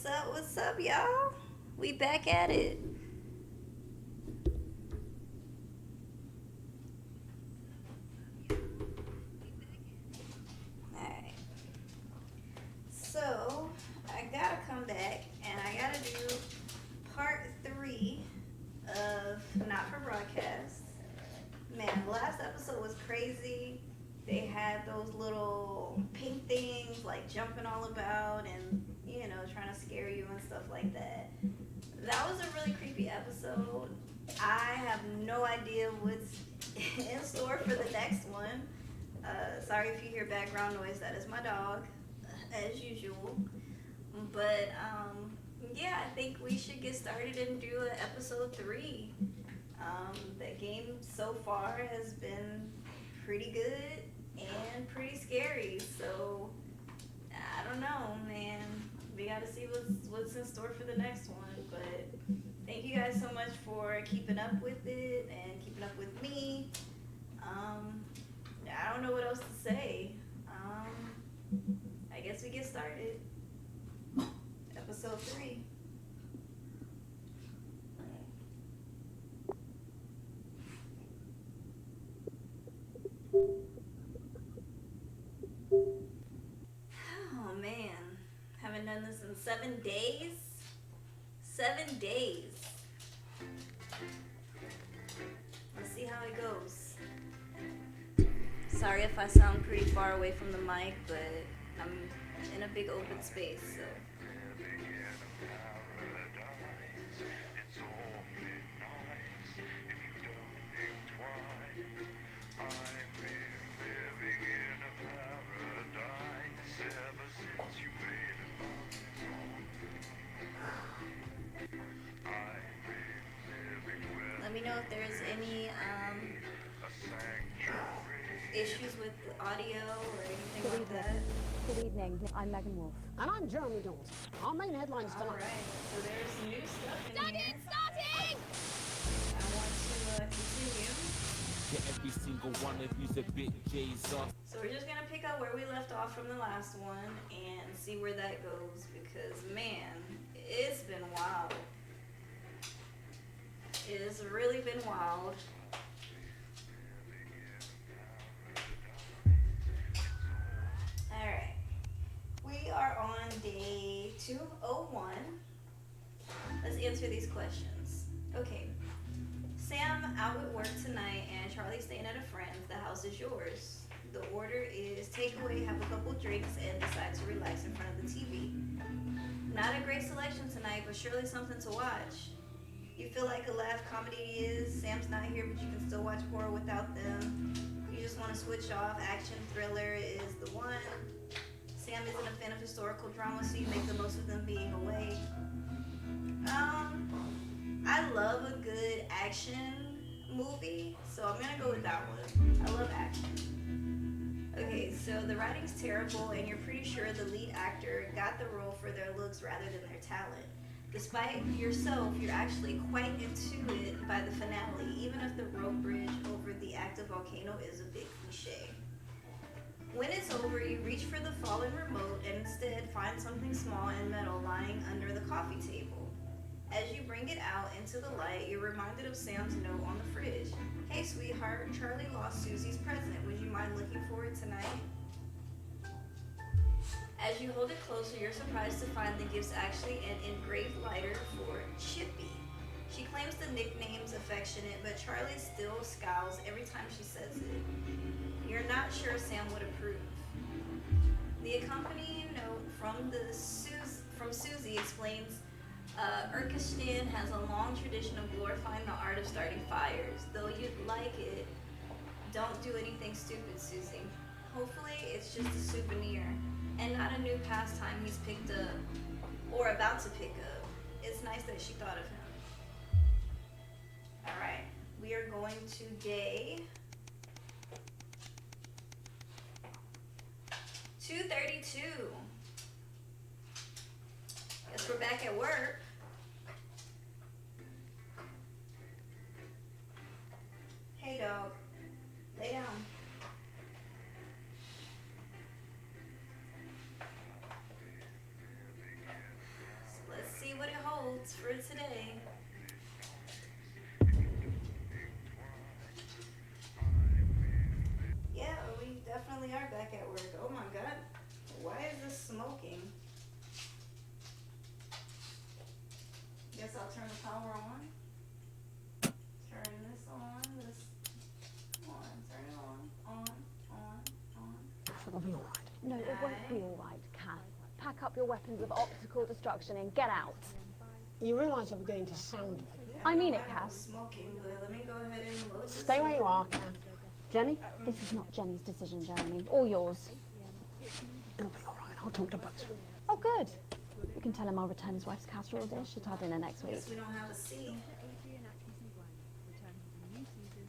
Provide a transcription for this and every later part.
up? What's up, y'all? We back at it. Alright. So, I gotta come back and I gotta do part three of Not for Broadcast. Man, the last episode was crazy. They had those little pink things like jumping all about and, trying to scare you and stuff like that. That was a really creepy episode. I have no idea what's in store for the next one. Sorry if you hear background noise. That is my dog, as usual. But yeah, I think we should get started and do episode three. The game so far has been pretty good and pretty scary. So I don't know, man. We got to see what's in store for the next one. But thank you guys so much for keeping up with it and keeping up with me. Um, I don't know what else to say. I guess we get started. Episode three. Oh man, haven't done this in 7 days. 7 days. Let's see how it goes. Sorry if I sound pretty far away from the mic, but I'm in a big open space, so. Let me know if there's any issues with the audio or anything Good like evening. that. Good evening. I'm Megan Wolf. And I'm Jeremy Dawes. Our main headlines All tonight. right, so there's new stuff in Start here. it! Starting! I want to continue. Yeah, every single one of you's a bit Jesus. So we're just gonna pick up where we left off from the last one and see where that goes because man, it's been wild. It's really been wild. Alright. We are on day 201. Let's answer these questions. Okay. Sam out at work tonight and Charlie staying at a friend's. The house is yours. The order is takeaway, have a couple drinks, and decide to relax in front of the TV. Not a great selection tonight, but surely something to watch. You feel like a laugh comedy is Sam's not here, but you can still watch horror without them. You just want to switch off. Action thriller is the one. Sam isn't a fan of historical drama, so you make the most of them being away. I love a good action movie, so I'm gonna go with that one. I love action. Okay, so the writing's terrible, and you're pretty sure the lead actor got the role for their looks rather than their talent. Despite yourself, you're actually quite into it by the finale, even if the rope bridge over the active volcano is a big cliche. When it's over, you reach for the fallen remote and instead find something small and metal lying under the coffee table. As you bring it out into the light, you're reminded of Sam's note on the fridge. Hey sweetheart, Charlie lost Susie's present. Would you mind looking for it tonight? As you hold it closer, you're surprised to find the gift's actually an engraved lighter for Chippy. She claims the nickname's affectionate, but Charlie still scowls every time she says it. You're not sure Sam would approve. The accompanying note from Susie explains Urkistan has a long tradition of glorifying the art of starting fires. Though you'd like it, don't do anything stupid, Susie. Hopefully it's just a souvenir and not a new pastime he's picked up or about to pick up. It's nice that she thought of him. Alright, we are going to day 232. Guess we're back at work. Hey dog, lay down. That's for today. Yeah, we definitely are back at work. Oh my god. Why is this smoking? Guess I'll turn the power on. Turn this on. This on. Turn it on. It'll be all right. No, it won't be all right, Kat. Pack up your weapons of optical destruction and get out. You realise I'm going to sound effects. I mean it, I Kat. was smoking, but let me go ahead and load this. Stay where you are, Kat. Jenny? This is not Jenny's decision, Jeremy, or yours. It'll be all right. I'll talk to Bugs. Oh, good. You can tell him I'll return his wife's casserole dish at our dinner next week. Guess we don't have a C.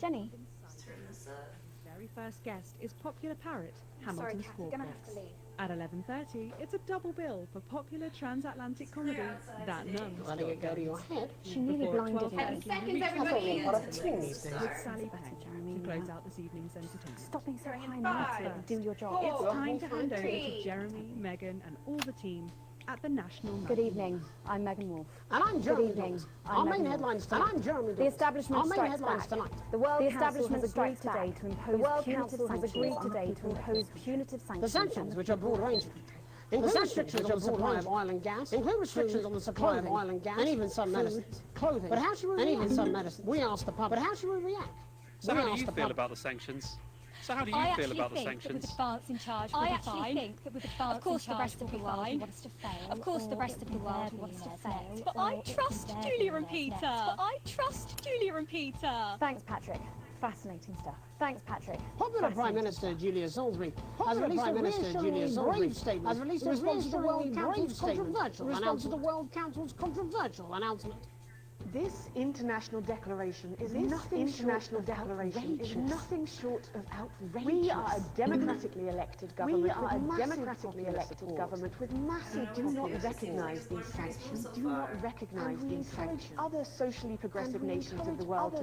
Jenny, Let's turn this up. Very first guest is popular parrot sorry, Hamilton's Kat, you're gonna have Quartets. to leave. At 11:30, it's a double bill for popular transatlantic comedy outside That today. Nuns Letting it go to your head. She nearly Before blinded 12:30, him. Seconds, That's everybody. only part of the thing these days. with Sally Better, Payne Jeremy, to close now. out this evening's entertainment. Stop being so Three and high-minded five. and do your job. It's Four, time to hand over three. to Jeremy, Megan, and all the team at the National Good Night. evening. I'm Megan Wolf. And I'm Jeremy Good evening. Dawes. I'm Our main Megan headlines Wolf. tonight. I'm Jeremy Dawes. The establishment Our main strikes headlines back. tonight. The World The Council has establishment agreed strikes today back. to impose The World punitive Council has sanctions agreed on today the to people. impose Punitive The sanctions. sanctions, which are broad ranging, include restrictions on the supply of oil and gas, include restrictions on the supply of oil and gas, and even some medicines, clothing. But how should we react? And even some medicines. We asked the public. But how should we react? So We how do asked you the feel public. about the sanctions? So how do you I feel actually about the think that with sanctions? advance in charge, I we'll be actually fine. think that with advance Of course, in the charge, rest of the we'll be world fine. who wants to fail. Of course, the or rest of the be world there who wants to billionaires fail. next. But or I if trust they're Julia and billionaires Peter. next. But I trust Julia and Peter. Thanks, Patrick. Fascinating stuff. Thanks, Patrick. Popular Prime Minister Julia Salisbury has released a reassuringly brave statement. Has released a response to the World Council's controversial announcement. This international declaration is nothing short of outrageous. We are a democratically elected government. With massive. We do not recognise these sanctions. We do not recognise these sanctions. Other socially progressive nations of the world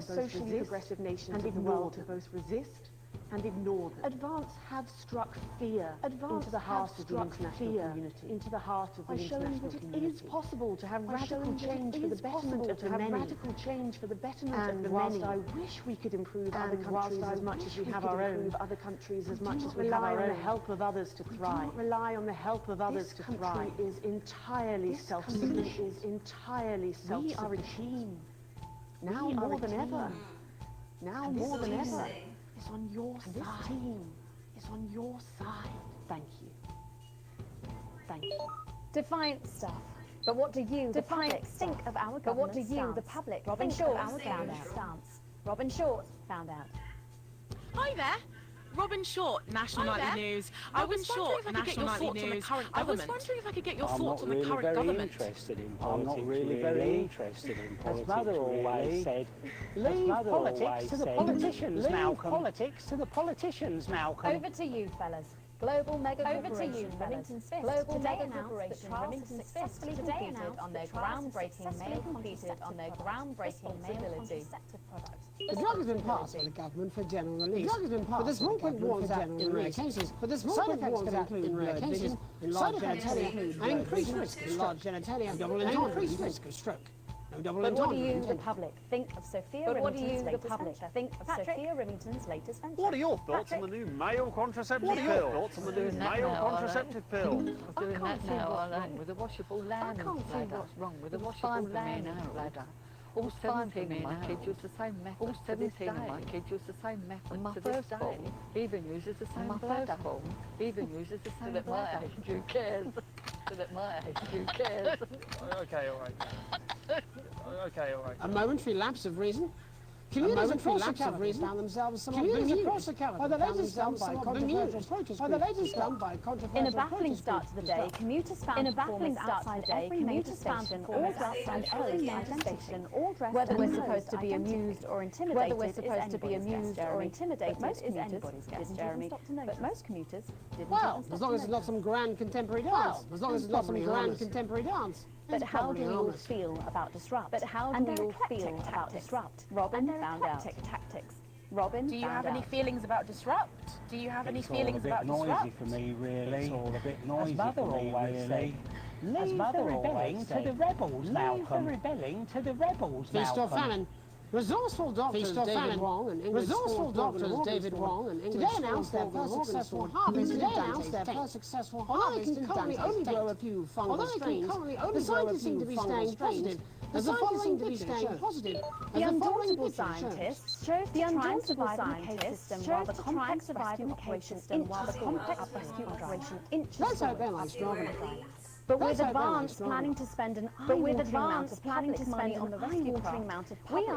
to both resist and ignore them. Advance have struck fear into the heart of the international community. Into the heart of the international community. It is possible to have radical change for the betterment of the many. Radical change for the betterment of the many. I wish we could improve other countries as much as we have our own. Other countries as much as we have our own. Rely on the help of others to thrive. Rely on the help of others to thrive. This country is entirely self-sufficient. We are a team. Now more than ever. Now more than ever. Is on your side. This team is on your side. Thank you. Thank you. Defiant stuff. But what do you, the public, think of our government? But what do you, the public, think of our government stance? Robin Short found out. Hi there. Robin Short, National Nightly News. Robin Short, National Nightly News. I was wondering if I could get your thoughts on the current government. I'm not really very interested in politics. As Mother always said, leave politics to the politicians, Malcolm. Politics to the politicians, Malcolm. Over to you, fellas. Global mega corporation Remington Smith global mega corporation Remington successfully competed on their groundbreaking male mobility. The drug has been passed by the government for general release. But the small print warns that in rare cases, side effects could include in rare cases, enlarged genitalia, and increased risk of large genitalia, and increased risk of stroke. No double But what do entendre you, the intended. public, think of Sophia Remington's latest venture? Think of Sophia Remington's latest venture. What are your thoughts on the new male contraceptive pill? Thoughts on the new male contraceptive pill? Doing that now, alone with a washable land bladder. What's wrong with a washable land bladder. All 17 of my kids use the same method. All 17 of my kids use the same method. My firstborn even uses the same bladder. Even uses the same bladder. At my age, who cares? At my age, who cares? Okay, all right. Okay, all right. A momentary lapse of reason. Communities across the capital found themselves somewhat bemused by the latest done by controversial protest groups. In a baffling start to the day, commuters found performers outside every major station, all dressed and every major station, all dressed. Whether we're supposed to be amused or intimidated, most commuters didn't Jeremy. But most commuters didn't. Well, as long as it's not some grand contemporary dance. As long as it's not some grand contemporary dance. But how do we all feel about disrupt? But how do we all feel about disrupt? Robin found out. Tactics. Robin Do you have found any out. feelings about disrupt? Do you have any It's all feelings a bit about noisy disrupt? for me, really. It's all a bit noisy Mother for me, always really. said, Leave the rebelling to the rebels, Malcolm. Leave the rebelling to the rebels, Feast or Malcolm. famine. Resourceful doctors David Wong and English David Wong and English today announced their first successful harvest. Today announced their first successful harvest. Although it can currently only grow a few fungal strains, the scientists seem to be staying positive. The scientists seem to be staying positive. The undauntable scientists chose to try and survive in the cave system while the complex rescue operation inches Let's hope they're like strong enough. But with Advance planning to spend an eye-watering amount of public money on the rescue craft, we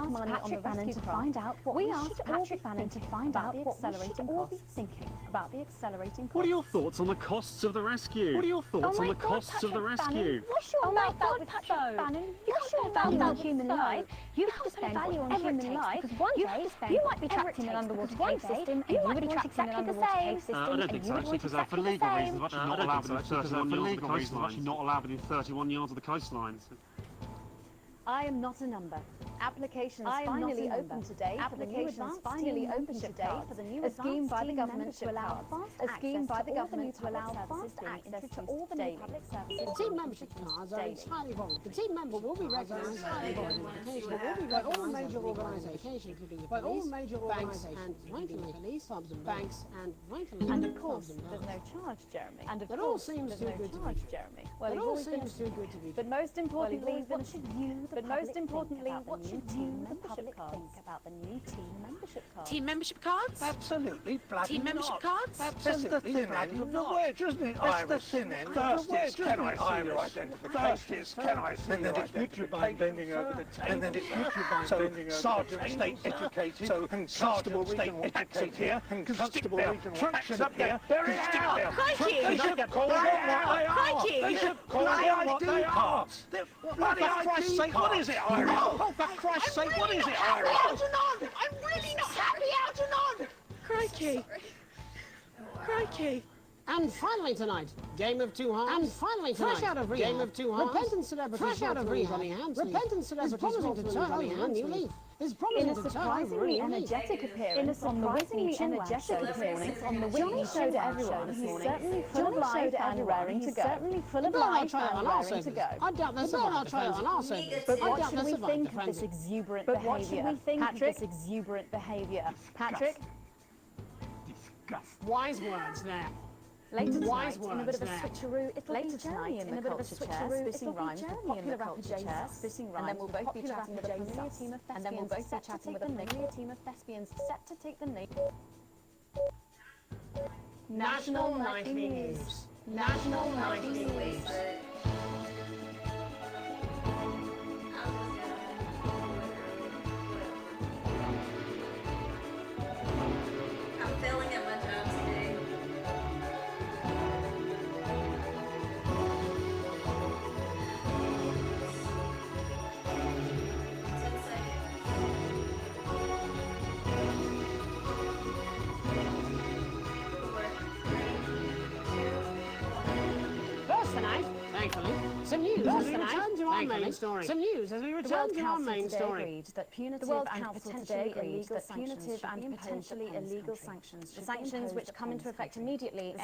asked Patrick Bannon to find out what we should all be thinking about the accelerating costs. What are your thoughts on the costs of the rescue? What are your thoughts on the costs of the rescue? What's your about Patrick Bannon? What's your value on human life? You have to spend value on human life because one day you might be trapped in an underwater cave system, and you might be trapped in an underwater cave system, I don't think so, actually, because for legal reasons, actually not allowed within 31 yards of the coastline. Not allowed within 31 yards of the coastline. I am not a number. Applications finally open today for the new advanced finally open today for the new scheme by the government to allow fast access to all the new public services. The team membership cards are entirely voluntary. The team member will be recognised entirely voluntary by all major organisations, including the police, banks and regulators. And of course, there's no charge, Jeremy. And of That all course, seems there's too no good to charge, be. Jeremy. Well, it all seems too good to be. But most importantly, what should you, the public think about the new team membership card? Team membership cards? Absolutely bloody Team membership not. cards? That's the thin end of the wedge, isn't it, Iris? That's the thin end of the wedge, can I see your identification? First is, can I see your identification? Bending over the table. And then it's so Sergeant State educated, so Constable State educated here, Constable Regional up here. Bury it out! Crikey! They should call them what they are! Crikey! They should call them what they are! Bloody for Christ's sake, what is it, Iris? Oh, for Christ's sake, what is it, Iris? Algernon! I'm really not happy, Algernon! Crikey! Crikey! And finally tonight, Game of Two Hearts. And finally tonight, fresh out of rehab, Game of Two Hearts. Repentant celebrities, fresh out of rehab, repentant celebrities promising to turn over a new leaf. In a surprisingly energetic appearance on the Whitney energetic appearance on the Whitney show to everyone this morning, certainly full of life and raring to go. Certainly full of life and raring to go. I doubt there's a trail on our service. But what should we think of this exuberant behaviour? Patrick? Wise words there. Later tonight, in a bit of a switcheroo, it'll be Journey in the culture chair, spitting rhymes with popular rapper chair, spitting rhymes, and then we'll both be chatting with a familiar team of thespians set to take the name. National Nightly News. National Nightly News. I'm failing at my job today. First tonight, thankfully, some news as we return to our main story. Some news as we return to our main story. The World Council today agreed that punitive and potentially illegal sanctions, the sanctions which come into effect immediately,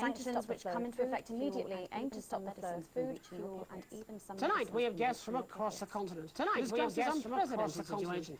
aim to stop the flow of food, fuel, and even some. Tonight we have guests from across the continent. Tonight we have guests from across the situation.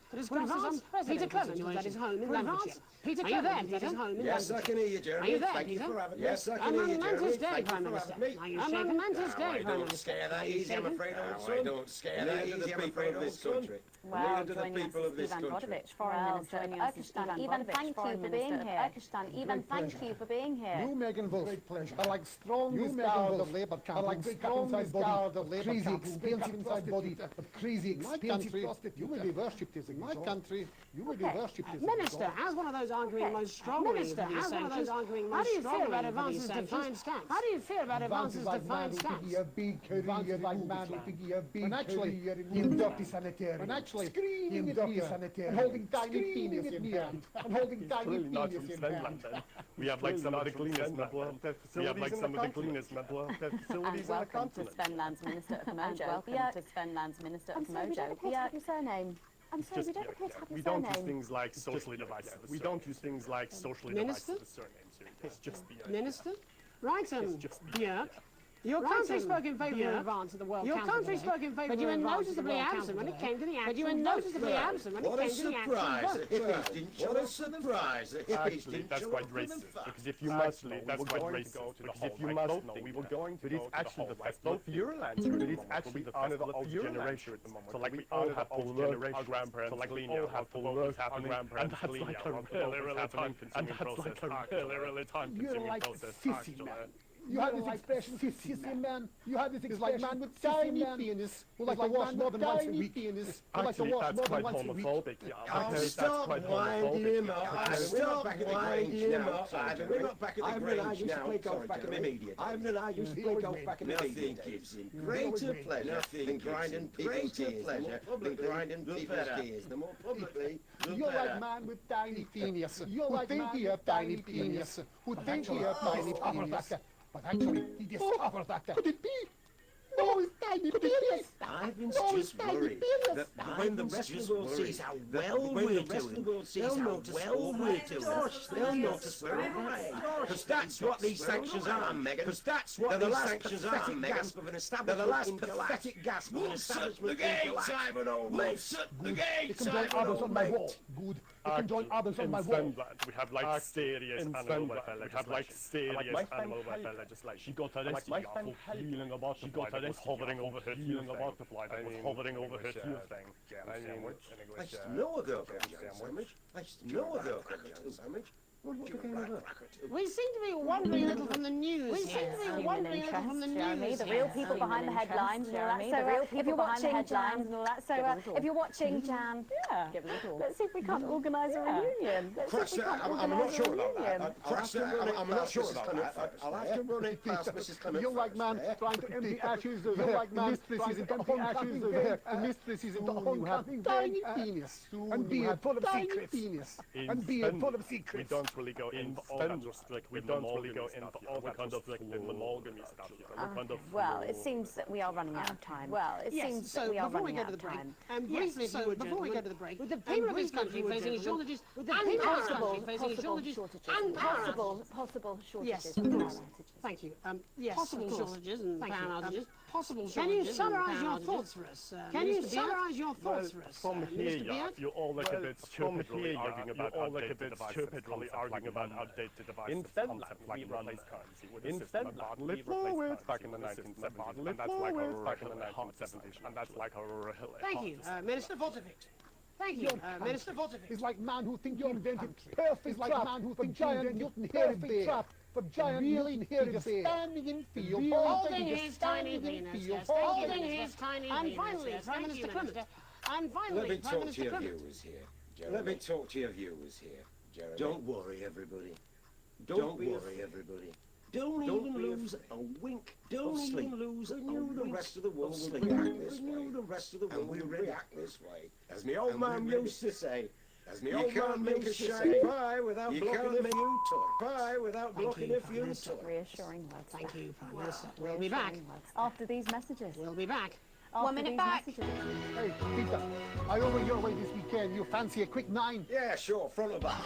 Peter Clements is at his home in Lancashire. Peter Clements is at his home in Yes, I can hear you, Jeremy. Are you there, Thank you Peter? for having me. Yes, I can hear you, Jeremy. Momentous day, Thank Prime you for Minister. having me. Are you shaken? Momentous day, Prime Don't Minister. scare that easy, I'm afraid, old son. I don't scare that easy, I'm afraid, old son. Well, to the people of this country. Foreign Minister Urkistan, even thank you for being here. Urkistan, even thank you for being here. You, Megan Wolf, are like strongest guard of Labour camp, like strongest guard of Labour crazy expensive inside body, of crazy expensive prostitute. You will be worshipped as a my country. You will be worshipped as a Minister, as one of those arguing most strongly Minister, as one of those arguing most strongly about advances to fine stance. How do you feel about advances to fine stance? A big career, like man, a big career in dirty sanitarium. And actually, screaming in dirty sanitarium. And holding tiny penis in hand. And holding tiny penis in hand. We have like some of the cleanest mental health facilities. We have like some of the cleanest mental health facilities in the continent. Welcome to Sven Land's Minister of Mojo. Welcome to Sven Land's Minister of Mojo. Your surname. I'm sorry, we don't appear to have your We don't use surname. things like socially divisive. We don't use things like socially Minister? divisive surnames here. It's just the Minister? Right, just Björk. Your country spoke in favour of advance at the World Council. Your country spoke in favour of advance. But you were noticeably absent when it came to the actual. But you were noticeably absent when it came to the actual vote. What a surprise that hippies Actually, didn't that's show quite up for the racist. fact. Because if you must know, that's quite racist. Because if you must know, we were going to. But it's actually the festival of Euroland. But it's actually the festival of generation at the moment. So like we all have to learn our grandparents. So like we all have to learn our grandparents. And that's like a really time-consuming process. Sissy man. You have this expression, sissy man. You have this expression, man with tiny penis, who like to wash more than once a week. Actually, that's quite homophobic. Stop winding him up. Stop winding him up. We're not back at the Grange now. Ivan and I used to play golf back in the media. Nothing gives him greater pleasure than grinding people's gears. Than grinding people's gears. The more publicly, the better. You're like man with tiny penis. You're like man with tiny penis. Who think he has tiny penis. But actually, he discovered that. Could it be? Oh, it's tiny penis. Ivan's just worried that when the rest of the world sees how well we're doing, they'll notice They'll notice we're alright. Because that's what these sanctions are, Megan. Because that's what these sanctions are, Megan. They're the last pathetic gasp of an establishment in collapse. Ivan, old mate. The gates, You can join others on my wall. Good. You can join others on my wall. We have like serious animal welfare legislation. We have like serious animal welfare legislation. She got arrested for feeling a butterfly that was hovering over her feeling a butterfly that was hovering over her tear thing. I used to know a girl called Jam Sandwich. I used to know a girl called Jam Sandwich. We seem to be wandering a little from the news. We seem to be wandering a little from the news. The real people behind the headlines and all that. So if you're watching Jan and all that, so if you're watching Jan, let's see if we can't organise a reunion. I'm not sure about that. I'm not sure about that. I'll have to run it past Mrs. Clement. You're like man trying to empty ashes of You're like man trying to empty ashes of The mistress is into homecoming. Tiny penis. And be full of secrets. And be full of secrets. We don't really go in for all kinds of strict. We don't really go in for all the kind of strict monogamy stuff. Well, it seems that we are running out of time. Well, it seems that we are running out of time. Briefly, before we go to the break, with the people of this country facing shortages and possible shortages and power outages. Thank you. Possible shortages and power outages. Possible shortages. Can you summarise your thoughts for us? Can you summarise your thoughts for us? From here, you all look a bit stupid, really arguing about outdated devices. In Finland, we run this currency. In Finland, we forward back in the 1970s, and that's like a and that's like a Thank you, Minister Vortevix. Thank you, Minister Vortevix. It's like man who thinks he invented perfect trap. Man who thinks he invented perfect trap. For giant really inherited standing in field. Holding his tiny penis. Holding his tiny penis. And finally, Prime Minister Clement. And finally, Prime Minister Clement. Let me talk to your viewers here, Jeremy. Don't worry, everybody. Don't worry, everybody. Don't even lose a wink. Don't even lose a wink. The rest of the world will react this way. The rest of the world will react this way. As my old man used to say. As my old man make a shiny pie without blocking a few pie without blocking a few reassuring words. Thank you, Prime Minister. We'll be back after these messages. We'll be back. 1 minute back. Hey, Peter, I over your way this weekend. You fancy a quick 9? Yeah, sure, front or back.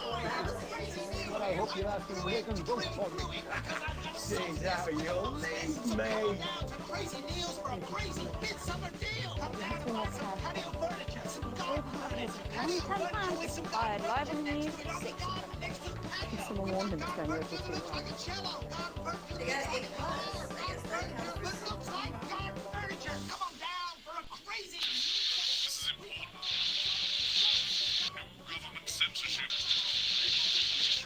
But I hope you're asking Reagan vote for me. See how you'll leave me. Crazy deals for a crazy midsummer deal. £10 inspired live in the news. Someone warned him it's going over too long. They got 8 plus. I guess that counts. Come on down for a crazy. This is important. No government censorship.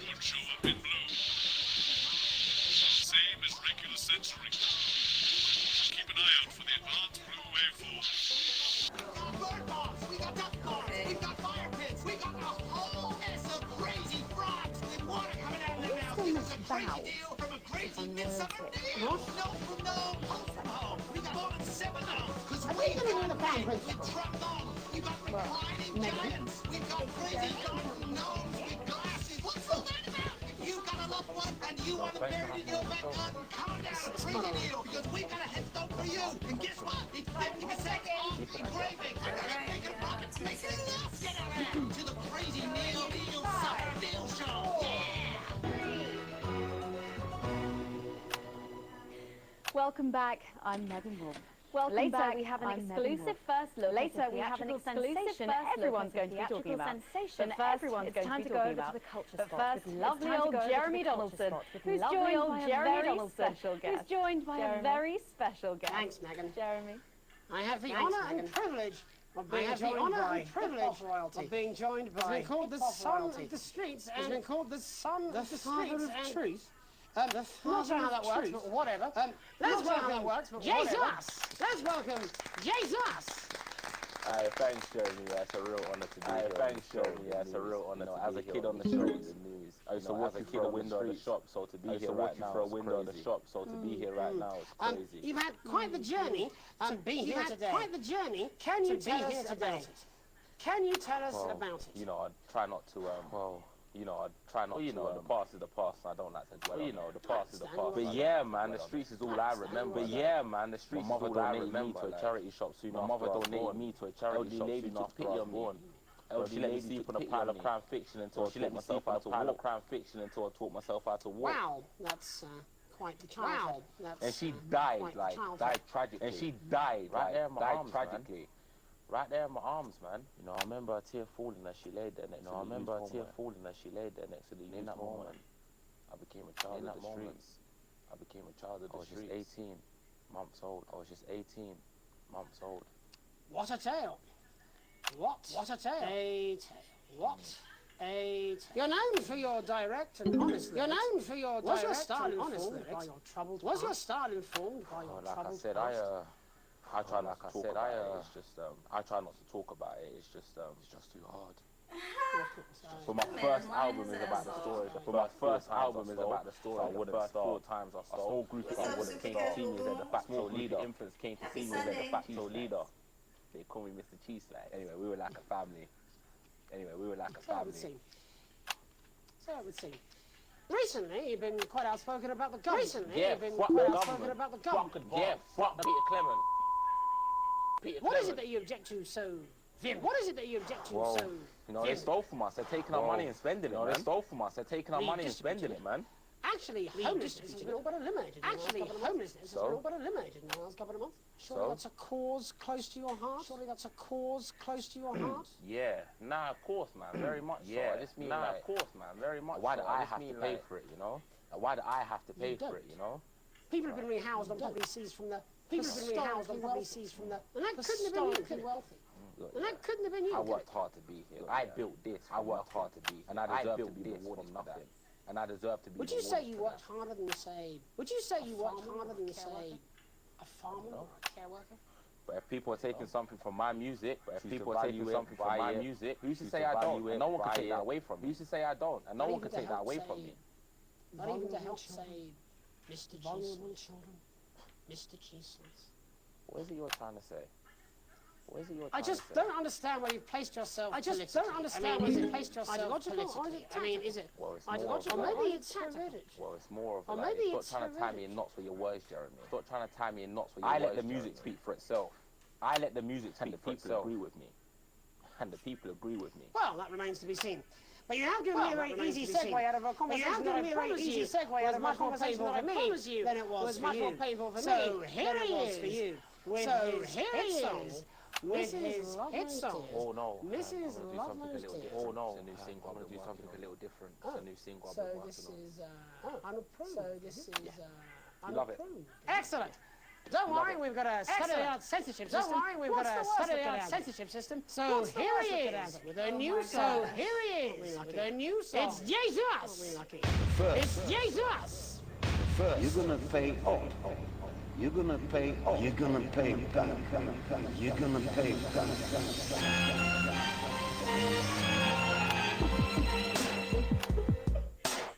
Won't show up in blue. Same as regular censoring. Keep an eye out for the advanced blue waveform. Bird bombs. We got duck bombs. We've got fire pits. We got a whole mess of crazy frogs with water coming out of their mouths. Give us a crazy deal from a crazy midsummer deal. No from no, home from home. We got more than 7 of them. Because we got the band with trombone. We got reclining giants. We've got crazy garden gnomes with glasses. What's all that about? If you got a loved one and you want to bury it in your back garden, come down, crazy deal. Because we got a headstone for you. And guess what? It's 50% off engraving. I got a bigger pocket. Make it enough. Welcome back. I'm Megan Wolf. Later we have an exclusive first look. Later we have an exclusive everyone's going to be talking about. But first, everyone's going to be talking about the culture spot. But first, lovely old Jeremy Donaldson, who's joined by a very special guest. Who's joined by a very special guest. Thanks, Megan. Jeremy. I have the honour and privilege of being joined by of being joined by. It's been called the son of the streets, and it's been called the son of the streets and truth. Not sure how that works, but whatever. Let's welcome Jesus. Let's welcome Jesus. Thanks, Jeremy. Yeah, it's a real honour to be here. Thanks, Jeremy. Yeah, it's a real honour to be here. As a kid on the streets, I used to walk you through a window of the shop, so to be here right now, through a window of the shop, so to be here right now is crazy. You've had quite the journey to be here today. Quite the journey. Can you tell us about it? Can you tell us about it? You know, I try not to. You know, I try not to. You know, the past is the past, and I don't like to dwell. You know, the past is the past. But yeah, man, the streets is all I remember. But yeah, man, the streets is all I remember. To a charity shop soon. My mother donated me to a charity shop soon after I was born. She let me sleep on a pile of crime fiction until I taught myself how to walk. Crime fiction until I taught myself how to walk. Wow, that's quite the childhood. And she died, like, died tragically. And she died, right there in my arms, tragically. Right there in my arms, man. You know, I remember a tear falling as she laid there next to the in that moment, I became a child of the streets. I became a child of the streets. I was just 18 months old. I was just 18 months old. What a tale. What a tale. A tale. What a tale. You're known for your direct and honest lyrics. You're known for your direct and honest lyrics. By your troubled past? Was your style informed by your troubled past? I try not to talk about it. It's just, I try not to talk about it. It's just too hard. But my first album is about the story. But my first album is about the story. I wouldn't start. 4 times I stole. A whole group of people that came to see me as a de facto leader. Infants came to see me as a de facto leader. They call me Mr. Cheese Like. Anyway, we were like a family. So it would seem. Recently, you've been quite outspoken about the government. Yeah, fuck Peter Clement. What is it that you object to so vehemently? What is it that you object to so vehemently? You know, they stole from us. They're taking our money and spending it, man. They stole from us. They're taking our money and spending it, man. Actually, homelessness has been all but eliminated. Actually, homelessness has been all but eliminated in the last couple of months. Surely that's a cause close to your heart? Surely that's a cause close to your heart? Yeah. Nah, of course, man. Very much so. I just mean, of course, man. Very much so. Why do I have to pay for it, you know? Why do I have to pay for it, you know? People have been rehoused on property seized from the... People have been rehoused on property seized from the... And that couldn't have been you, could it? And that couldn't have been you. I worked hard to be here. I built this. I worked hard to be here. And I deserve to be rewarded for nothing. And I deserve to be Would you say you worked harder than, say... Would you say you worked harder than, say, a farmer or a care worker? But if people are taking something from my music, who's to say I don't? And no one can take that away from me. Who's to say I don't? And no one can take that away from me. Not even to help, say, Mr. Vulnerable children, Mr. Jesus. What is it you're trying to say? I just don't understand where you've placed yourself. I just don't understand where you've placed yourself politically. I mean, is it ideological? Or maybe it's tactical. Well, it's more of like, stop trying to tie me in knots with your words, Jeremy. Stop trying to tie me in knots with your words, I let the music speak for itself. I let the music speak for itself. And the people agree with me. And the people agree with me. Well, that remains to be seen. But you have given me a very easy segue out of a conversation. You have given me a very easy segue out of a conversation that I promised you than it was much more painful for me. So here he is. So here he is. With his hit song. Oh no. Mrs. Loveless Tears. Oh no. It's a new single. I'm going to do something a little different. It's a new single. So this is unapproved. You love it. Excellent. Don't worry, we've got a state-of-the-art censorship system. Don't worry, we've got a state-of-the-art censorship system. So here he is with a new song. So here he is with a new song. It's Jesus. It's Jesus. First, you're gonna pay up. You're gonna pay up. You're gonna pay back. You're gonna pay back.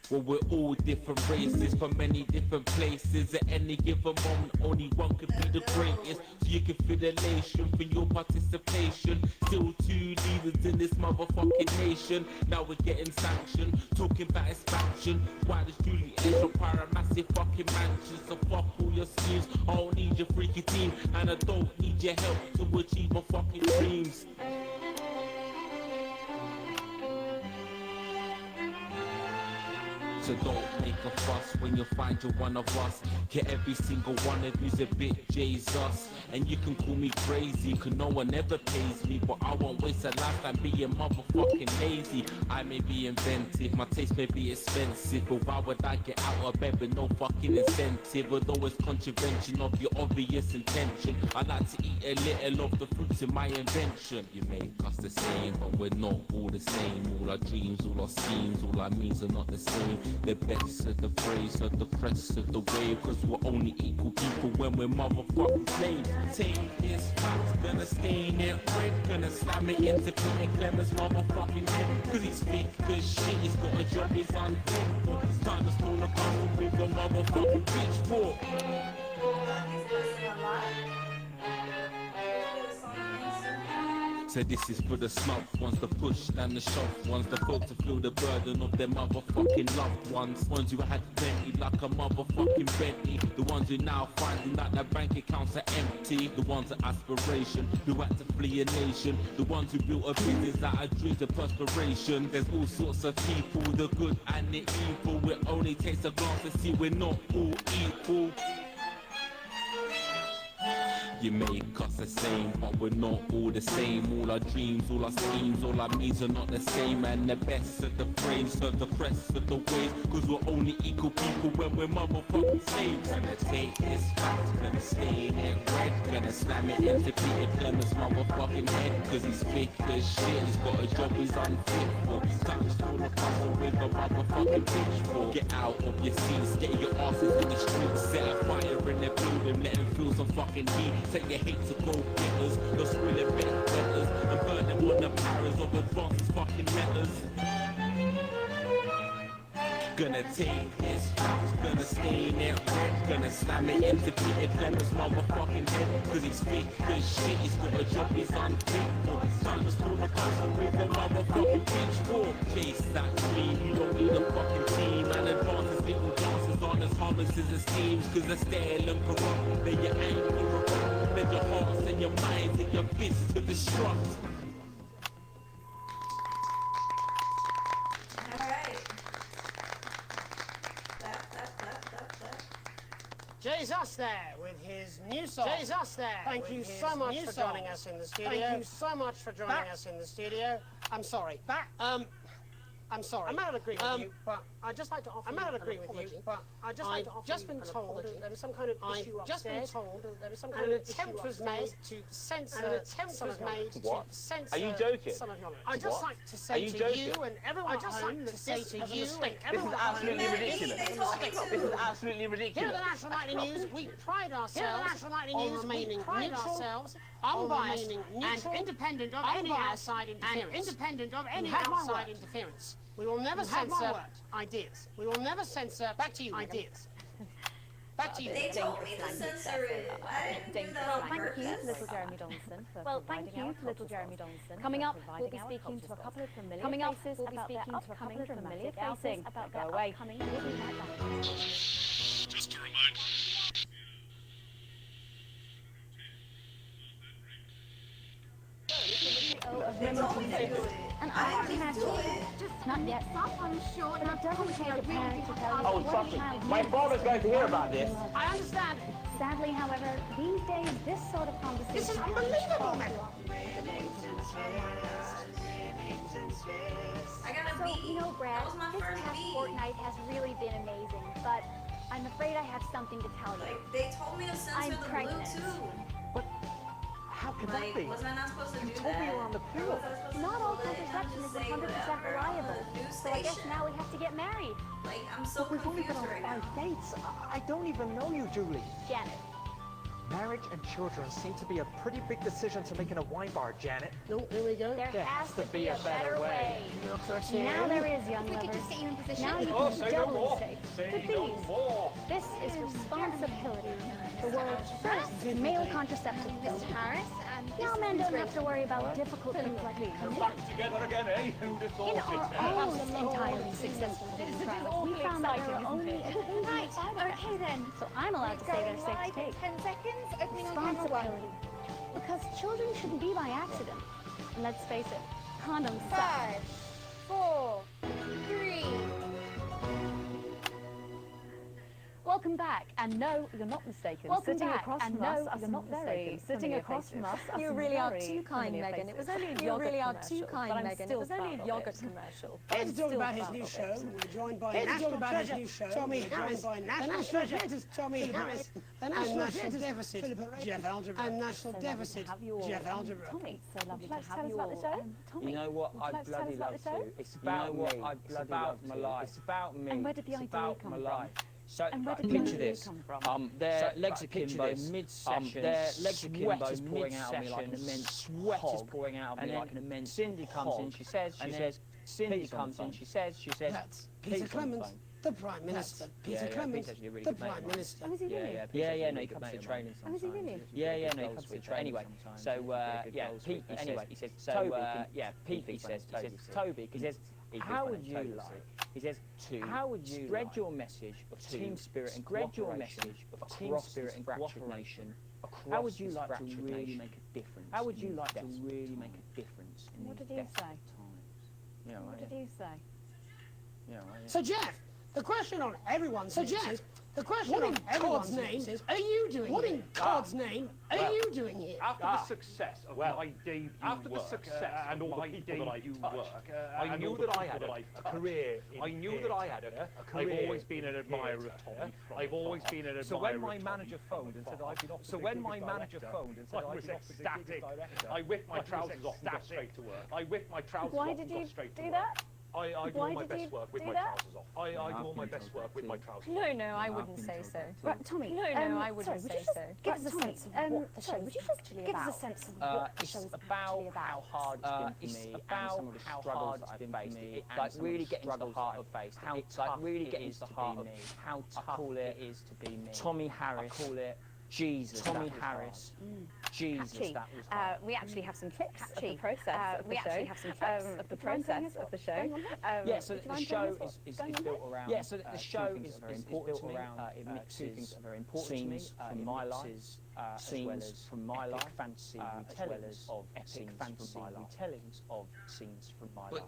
Well, we're all different races from many different places. At any given moment, only one could be the greatest. So you can feel elation for your participation. Still 2 leaders in this motherfucking nation. Now we're getting sanctioned, talking about expansion. Why does Julie require a massive fucking mansion? So fuck all your schemes. I don't need your freaky team, and I don't need your help to achieve my fucking dreams. So don't make a fuss when you find you're one of us. Get every single one of you's a bit Jesus. And you can call me crazy, cause no one ever pays me. But I won't waste a lifetime being motherfucking lazy. I may be inventive, my taste may be expensive, but why would I get out of bed with no fucking incentive? Although it's contravention of your obvious intention, I like to eat a little of the fruits in my invention. You make us the same, but we're not all the same. All our dreams, all our schemes, all our means are not the same. The best of the phrase, not the crest of the wave, cause we're only equal people when we're motherfucking slaves. Take this facts, gonna stain it red, gonna slam it into Peter Clemens' motherfucking head, cause he's fake as shit, he's got a job, he's unfaithful. It's time to stone a castle with a motherfucking pitchfork. So this is for the snuff ones, the push and the shove ones, the folk to feel the burden of their motherfucking loved ones. Ones who had plenty like a motherfucking Bentley. The ones who now finding that their bank accounts are empty. The ones of aspiration who had to flee a nation. The ones who built a business out of dreams of perspiration. There's all sorts of people, the good and the evil. It only takes a glance to see we're not all equal. You make us the same, but we're not all the same. All our dreams, all our schemes, all our means are not the same. And the best of the frames, of the crest of the waves, cause we're only equal people when we're motherfucking slaves. Gonna take this fact, gonna stain it red, gonna slam it into Peter Clemens' motherfucking head, cause he's fake as shit, he's got a job he's unfit for. Time to stone a puzzle with a motherfucking pitchfork. Get out of your seats, get your asses in the streets, set a fire in their building, let them feel some fucking heat. Take your hate to go getters, they'll spill it bit letters and burn them on the powers of advanced fucking letters. Gonna take his house, gonna stain it red, gonna slam it into Peter Clemens' motherfucking head, cause he's fake as shit, he's got a job, he's unfaithful. Time to stone a castle with a motherfucking pitchfork. Chase that dream, you don't need a fucking team, and advances little dances on as harmless as it seems, cause they're stale and corrupt. Then your anger erupt, then your hearts and your minds and your fists to destruct. Jay's us there with his new song. Jay's us there. Thank you so much for joining us in the studio. Thank you so much for joining us in the studio. I'm sorry. I'm sorry. I might not agree with you, but I'd just like to offer. I might not agree with you, but I'd just like to offer. I've just been told there was some kind of issue upstairs. I've just been told there was some kind of attempt was made to censor. An attempt was made to censor. Are you joking? Some of your lyrics. I'd just like to say to you and everyone at home to say to you and everyone at home. This is absolutely ridiculous. This is absolutely ridiculous. Here at the National Nightly News, we pride ourselves on remaining neutral, unbiased, and independent of any outside interference. We will never censor ideas. We will never censor ideas. Back to you. They told me to censor it. I didn't do that on purpose. Little Jeremy Donaldson. Well, thank you to Little Jeremy Donaldson. Coming up, we'll be speaking to a couple of familiar faces about their upcoming dramatic outing. Go away. Just to remind. And I didn't do it. Just not yet. I'm sure it doesn't take a parent to tell you. Oh, fuck me. My father's going to hear about this. I understand. Sadly, however, these days, this sort of conversation... This is unbelievable, man. I got a B. You know, Brad, That was my this first past B. fortnight has really been amazing, but I'm afraid I have something to tell you. Like, they told me to censor I'm the pregnant. blue too. How could Like, that be? was I not supposed to do You told me that? you were on the Or pill. was I supposed to Not do all that and contraception is just say 100% whatever reliable, on the news so I guess station? now we have to get married. Like, I'm so We've only been confused on right 5 now. dates. I don't even know you, Julie. Janet. Marriage and children seem to be a pretty big decision to make in a wine bar, Janet. No, here we go. There has to be a better way. Now there is, young lovers. Now you Oh, can say be no doubly more. safe. Say But no these, more. this is responsibility. The world's first male contraceptive pill. Mr. Harris, Now men don't have to worry about difficult things like Back together again, eh? Who'd have In thought it? our own entirely successful trial, we found that there are only Right, okay then. so I'm allowed to say they're safe to take. 10 seconds, opening on camera 1. Responsibility. Because children shouldn't be by accident. And let's face it, condoms suck. 5, 4, 3, Welcome back, and no, you're not mistaken. Welcome Sitting back, across and from no, us, you're not mistaken. Sitting across from us, You really are too kind, Megan. It was only a You yogurt really are commercial, too kind, but I'm Megan. It still was only a proud of yogurt it. commercial. Here I'm to talk still about his proud new of show, it. we're joined by Here to National talk about his Treasure new show, Tommy we're Harris, joined by the National National Treasure Theatre's Tommy Philip Harris, Harris, the and National National Theatre's Deficit Deficit Jeff Algebra. and National So lovely to Deficit have you all. Jeff Algebra. Tommy, so lovely to like to have tell us you about the all. show? Tommy, You know what would you I'd like to tell us bloody about love the show? to? It's about me. It's about my life. It's about me. And where did the It's idea about come my from? life. So And where did the picture idea this. come from? Their So, legs are picture kimbo this. mid-session. Their legs are kimbo mid-session. Pouring out of me like an immense sweat is hog. pouring out of And me then like an immense Cindy comes in. She says. Cindy comes in. She says. That's Peter Clements, the Prime Minister. Peter Clements, the Prime Minister. Oh, is he really? Yeah, no, he comes to training Oh, is he sometimes. really? Yeah, no, he comes to training. Anyway, so Pete, he says, Pete, he says, Toby, he says, how would you like? He says, how would you spread your message of team spirit and spread your message of team spirit and cooperation? How would you like to really make a difference? How would you like to really make a difference in What these did he desperate say? times? Yeah, What right. did he say? Yeah, right. So Jeff, the question on everyone's lips is, the question on everyone's names is, are you doing What in God's name are you doing here? After the success of my debut and all the people that I've touched, I knew that I had a career. I knew that I had a career. I've always been an admirer of Tommy. I've always been an admirer. So when my manager phoned and said I've been off, ecstatic. I whipped my trousers off and got straight to work. I whipped my trousers Why off did and you got straight to do work. that? I do Why all my did you best work with do my that? trousers off. I do all my best work with my trousers No, off. no, I wouldn't say so. Right, Tommy. No, I wouldn't say so. Give us a Tommy, sense of what the show would is you just actually give about? us a sense of what the show is actually about? How hard it's been for me, and some of the struggles that I've faced. It's like really getting to the heart of faced. How like really getting to the heart of me. How tough it is to be me. Tommy Harris. I call it Jesus. Tommy Harris. Jesus, Actually, that was hard. we actually have some clips of the process of the show. Yeah, so the show is built around. Yeah, so the show is built around. It mixes scenes from my life, scenes from my life, fantasy retellings of epic fantasy retellings of scenes from my life.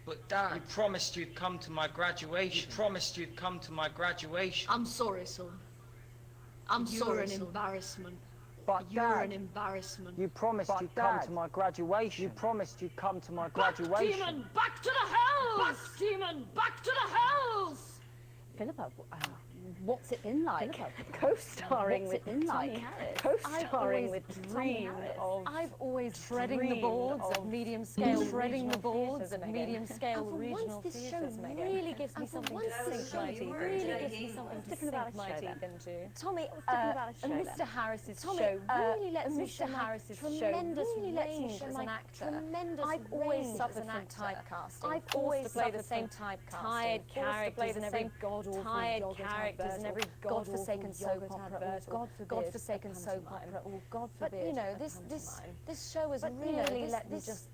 But Dad, you promised you'd come to my graduation. You promised you'd come to my graduation. I'm sorry, son. You're an embarrassment. But You're an embarrassment. You promised you'd come to my graduation. You promised you'd come to my graduation. Demon, back to the hells! Back, demon, back to the hells! Philippa, what's it been like? Co-starring with Tommy Harris. Co-starring with Tommy Harris. I've always treading the boards of medium-scale regional theatres. Really gives me something to sink my teeth into. Really gives me something to sink my teeth into. Tommy, Mr. Harris's show really lets me show tremendous range as an actor. I've always suffered from typecasting. I've always played the same typecasting. Tired characters in every characters in every godforsaken soap opera, godforsaken soap opera, or God forbid. But you know, this show has really let me just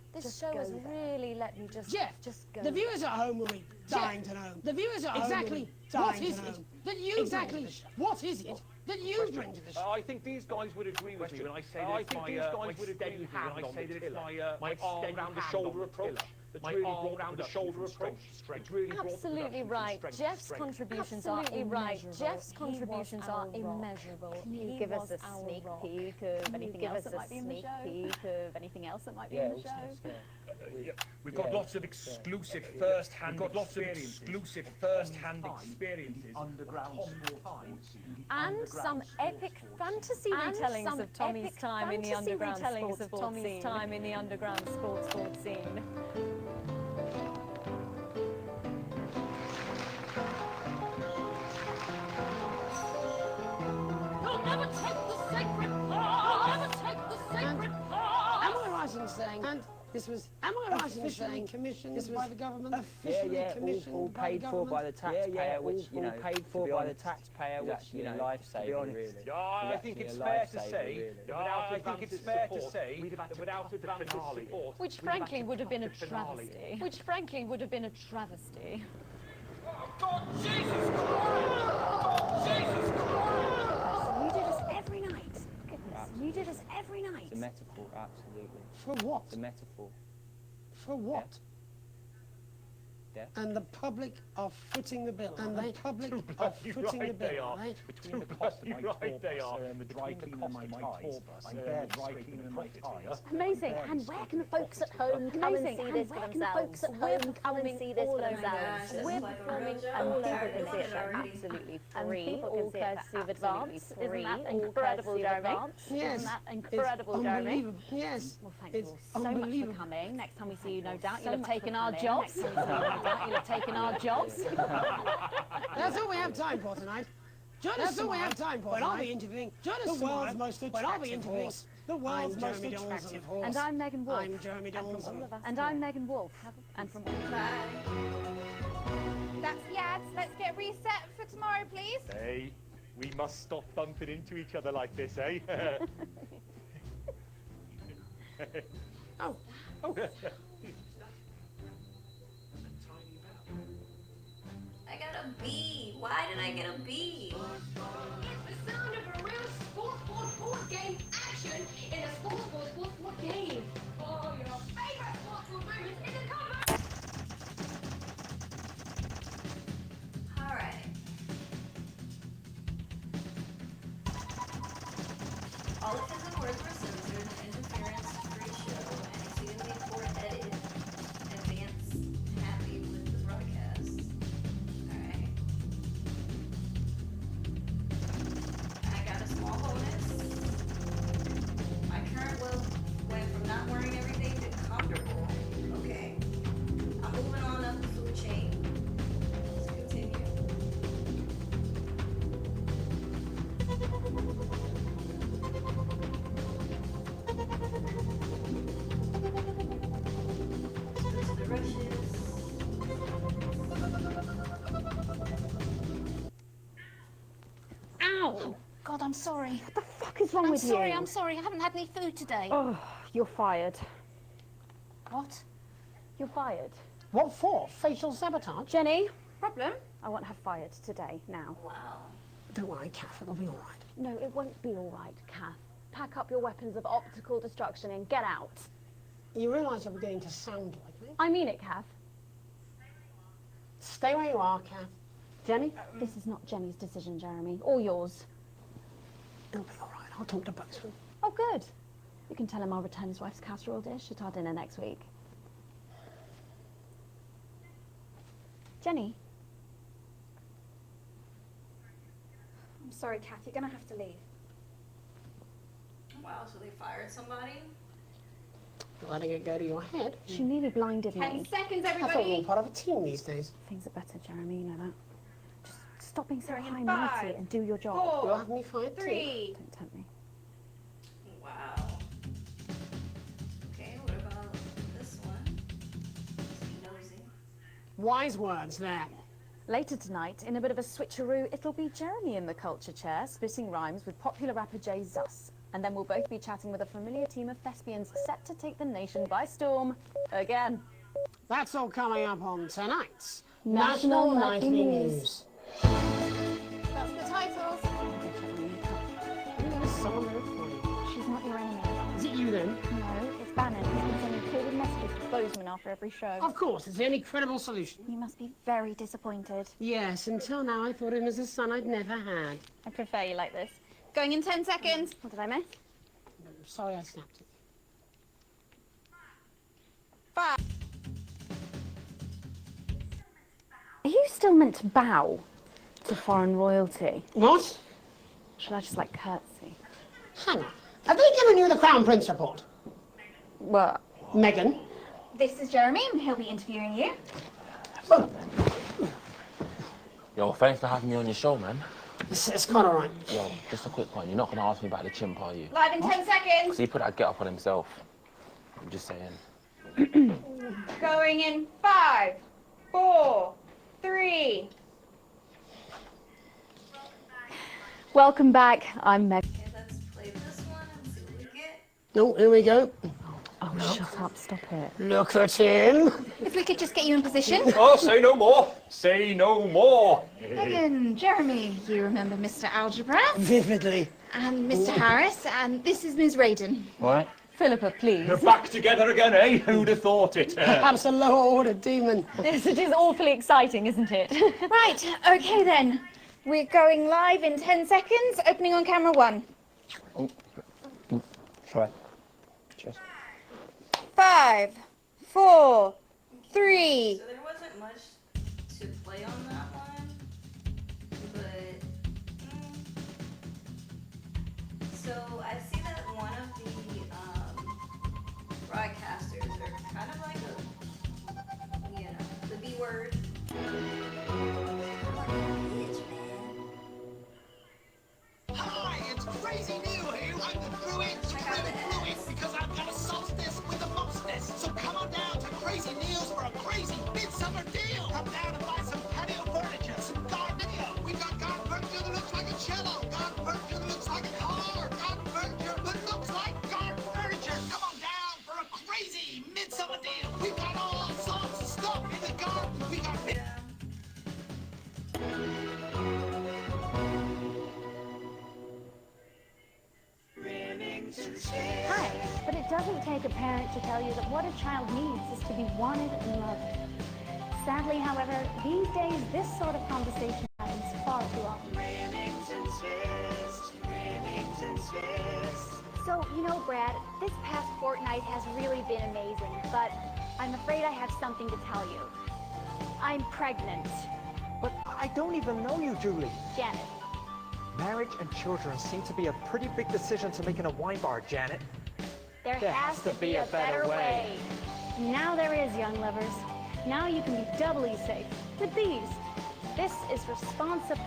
Jeff, go. The viewers at home will be dying to know. The viewers at home will be dying to know. What is it that you bring to the show? I think these guys would agree with me when I say that it's my steady hand on the tiller, my arm around the shoulder approach. My arm around the shoulder approach. Absolutely right. Jeff's contributions are immeasurable. Can you give us a sneak peek of anything else that might be in the show? We've got lots of exclusive first-hand experiences underground sports. And some epic fantasy retellings of Tommy's time in the underground sports scene. You'll never take the sacred path! You'll never take the sacred path! Am I right in saying, and this was, am I right in saying commissioned by the government? Officially commissioned all paid for by the taxpayer, which, you know, paid for by the taxpayer, which, you know, lifesaving, really. Yeah, I think it's fair to say, without advanced support, which frankly would have been a travesty. God, Jesus Christ! Jesus Christ! You did this every night. Goodness, you did this every night. It's a metaphor, absolutely. For what? It's a metaphor. For what? death. And the public are footing the bill. And the public are footing the bill, right? Between the cost of my tour bus and the dry cleaner and my tour bus and their dry cleaner and my tyre. Amazing. And where can the folks at home come and see this for themselves? We're performing see this for themselves. We're performing and people can see it for absolutely free, all courtesy of Advance. Isn't that incredible, Jeremy? Yes. Isn't that incredible, Jeremy? Yes. Well, thank you all so much for coming. Next time we see you, no doubt, you'll have taken our jobs. Next time we see you, no doubt, you'll have taken our jobs. That's all we have time for tonight. That's all we have time for. But I'll be interviewing the world's most attractive horse. The world's most attractive horse. And I'm Megan Wolf. I'm Jeremy Donaldson. And I'm Megan Wolf. And from That's the ads. Let's get reset for tomorrow, please. Hey, we must stop bumping into each other like this, eh? Oh. I got a B. Why did I get a B? It's the sound of a real sport game action in a sport game. For your favorite sport moments in the cover. Alright. All of his words were censored, an interference-free show, and exceedingly poor edited. Advance happy with the broadcast. Alright. I got a small bonus. My current will went from not wearing everything to comfortable. Okay. I'm moving on up the food chain. Let's continue. The rushes. Ow! God, I'm sorry. What the fuck is wrong with you? I'm sorry. I haven't had any food today. Oh, you're fired. What? You're fired. What for? Facial sabotage? Jenny, Problem? I want her fired today, now. Wow. Don't worry, Kath, it'll be all right. No, it won't be all right, Kath. Pack up your weapons of optical destruction and get out. You realise you're beginning to sound like me? I mean it, Kath. Stay where you are, Kath. Jenny? This is not Jenny's decision, Jeremy, or yours. It'll be all right. I'll talk to Buxton. Oh, good. You can tell him I'll return his wife's casserole dish at our dinner next week. Jenny? I'm sorry, Kath. You're gonna have to leave. Wow, so they fired somebody? Letting it go to your head. She nearly blinded 10 me. seconds, I thought we were everybody. part of a team these days. Things are better, Jeremy, you know that. Just stop being so Going in high-mighty 5, and do your job. 4, You'll have me fired too. 3. Don't tempt me. Wow. Okay, what about this one? Nosy. Wise words there. Later tonight, in a bit of a switcheroo, it'll be Jeremy in the culture chair, spitting rhymes with popular rapper Jay Zus. And then we'll both be chatting with a familiar team of thespians set to take the nation by storm. Again. That's all coming up on tonight's National Nightly Nightly News. That's the titles. She's not your enemy. Is it you then? No, it's Bannon. He's been sending coded messages to Bozeman after every show. Of course, it's the only credible solution. You must be very disappointed. Yes, until now I thought him as a son I'd never had. I prefer you like this. Going in 10 seconds. What did I miss? Sorry I snapped it. 5. Are you still meant to bow to foreign royalty? What? Should I just, like, curtsy? Hang on. Have they given you the Crown Prince report? What? Megan? This is Jeremy, and he'll be interviewing you. Yo, thanks for having me on your show, man. It's quite all right. Yo, just a quick one. You're not going to ask me about the chimp, are you? Live in 10 seconds. So he put that get up on himself. I'm just saying. Going in 5, 4, 3. Welcome back. I'm Meg. Okay, let's play this one and see what we get. Oh, here we go. Oh, shut up. Stop it. Look at him. If we could just get you in position. Oh, say no more. Say no more. Megan, Jeremy, you remember Mr. Algebra Vividly. and Mr. Harris, and this is Ms. Radin. What? Philippa, please. They're back together again, eh? Who'd have thought it? Perhaps a lower order demon. Yes, it is awfully exciting, isn't it? Right, okay then. We're going live in 10 seconds, opening on camera 1. Sorry. Cheers. 5, 4, 3. So there wasn't much to play on that one, but so I see that one of the broadcasters are kind of like the B word. Hi, it's Crazy Neil here. I'm the fluid because I've got a solstice with a mostness. So come on down to Crazy Neil's for a crazy midsummer deal. Come down and buy some patio furniture, some garden. We've got garden furniture that looks like a cello, garden furniture that looks like a car, garden furniture that looks like garden furniture. Come on down for a crazy midsummer deal. We've got all sorts of stuff in the garden. We got Hi, but it doesn't take a parent to tell you that what a child needs is to be wanted and loved. Sadly, however, these days this sort of conversation happens far too often. So, you know, Brad, this past fortnight has really been amazing, but I'm afraid I have something to tell you. I'm pregnant. But I don't even know you, Julie. Janet. Marriage and children seem to be a pretty big decision to make in a wine bar, Janet. There has to be a better way. Now there is, young lovers. Now you can be doubly safe with these. This is responsible.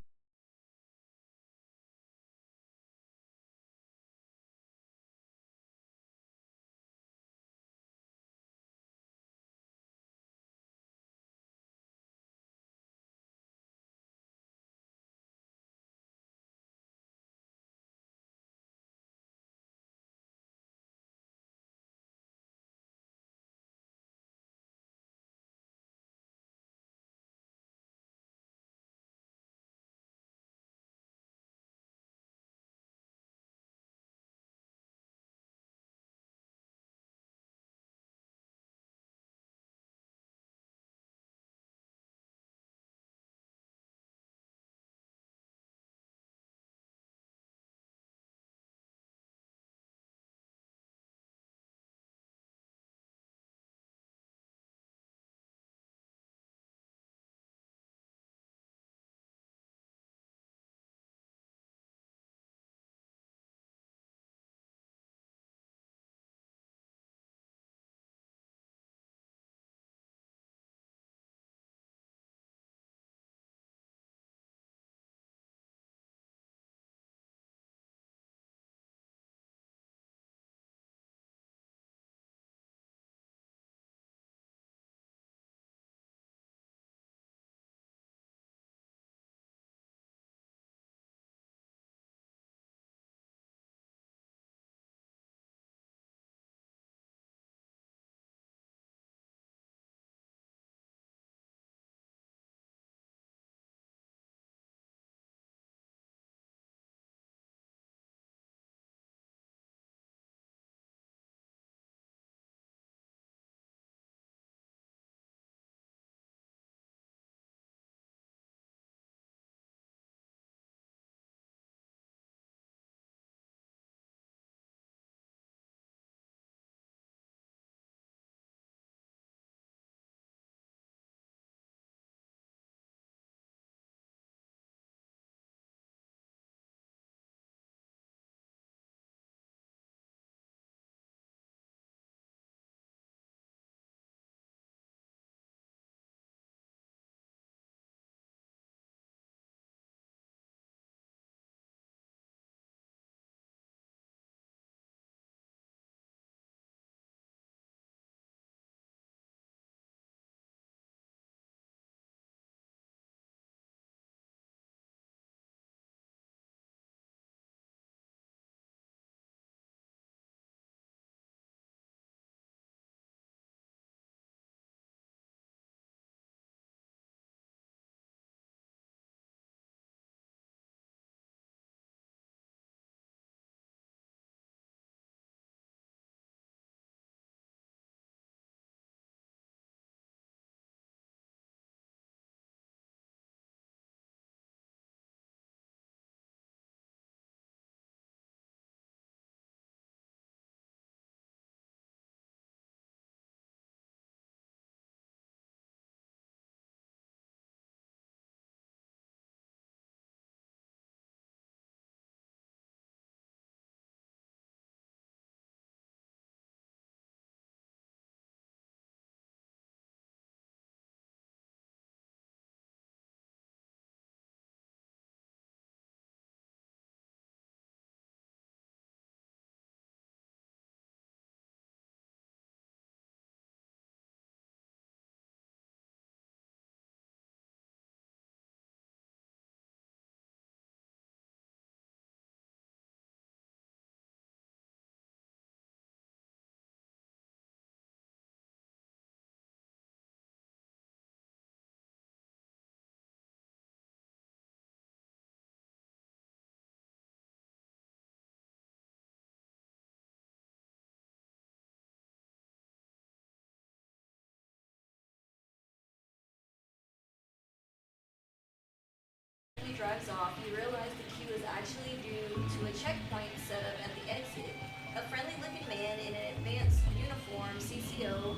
drives off, you realize the queue is actually due to a checkpoint set up at the exit. A friendly-looking man in an advanced uniform, CCO,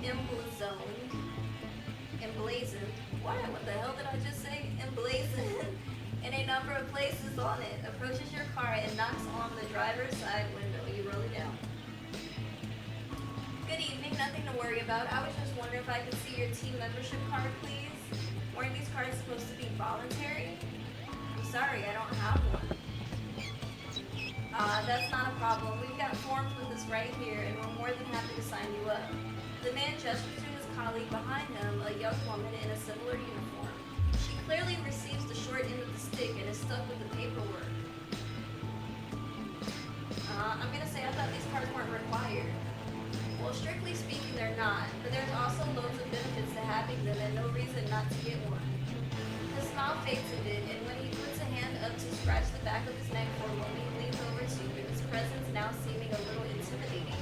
emblazoned, what the hell did I just say? Emblazoned in a number of places on it, approaches your car and knocks on the driver's side window. You roll it down. Good evening, nothing to worry about. I was just wondering if I could see your team membership card, please. Weren't these cards supposed to be voluntary? I'm sorry, I don't have one. That's not a problem. We've got forms with us right here, and we're more than happy to sign you up. The man gestures to his colleague behind him, a young woman in a similar uniform. She clearly receives the short end of the stick and is stuck with the paperwork. I'm gonna say I thought these cards weren't required. Well, strictly speaking, they're not, but there's also loads of benefits to having them and no reason not to get one. His smile fades a bit, and when he puts a hand up to scratch the back of his neck for a moment, he leans over to you, his presence now seeming a little intimidating.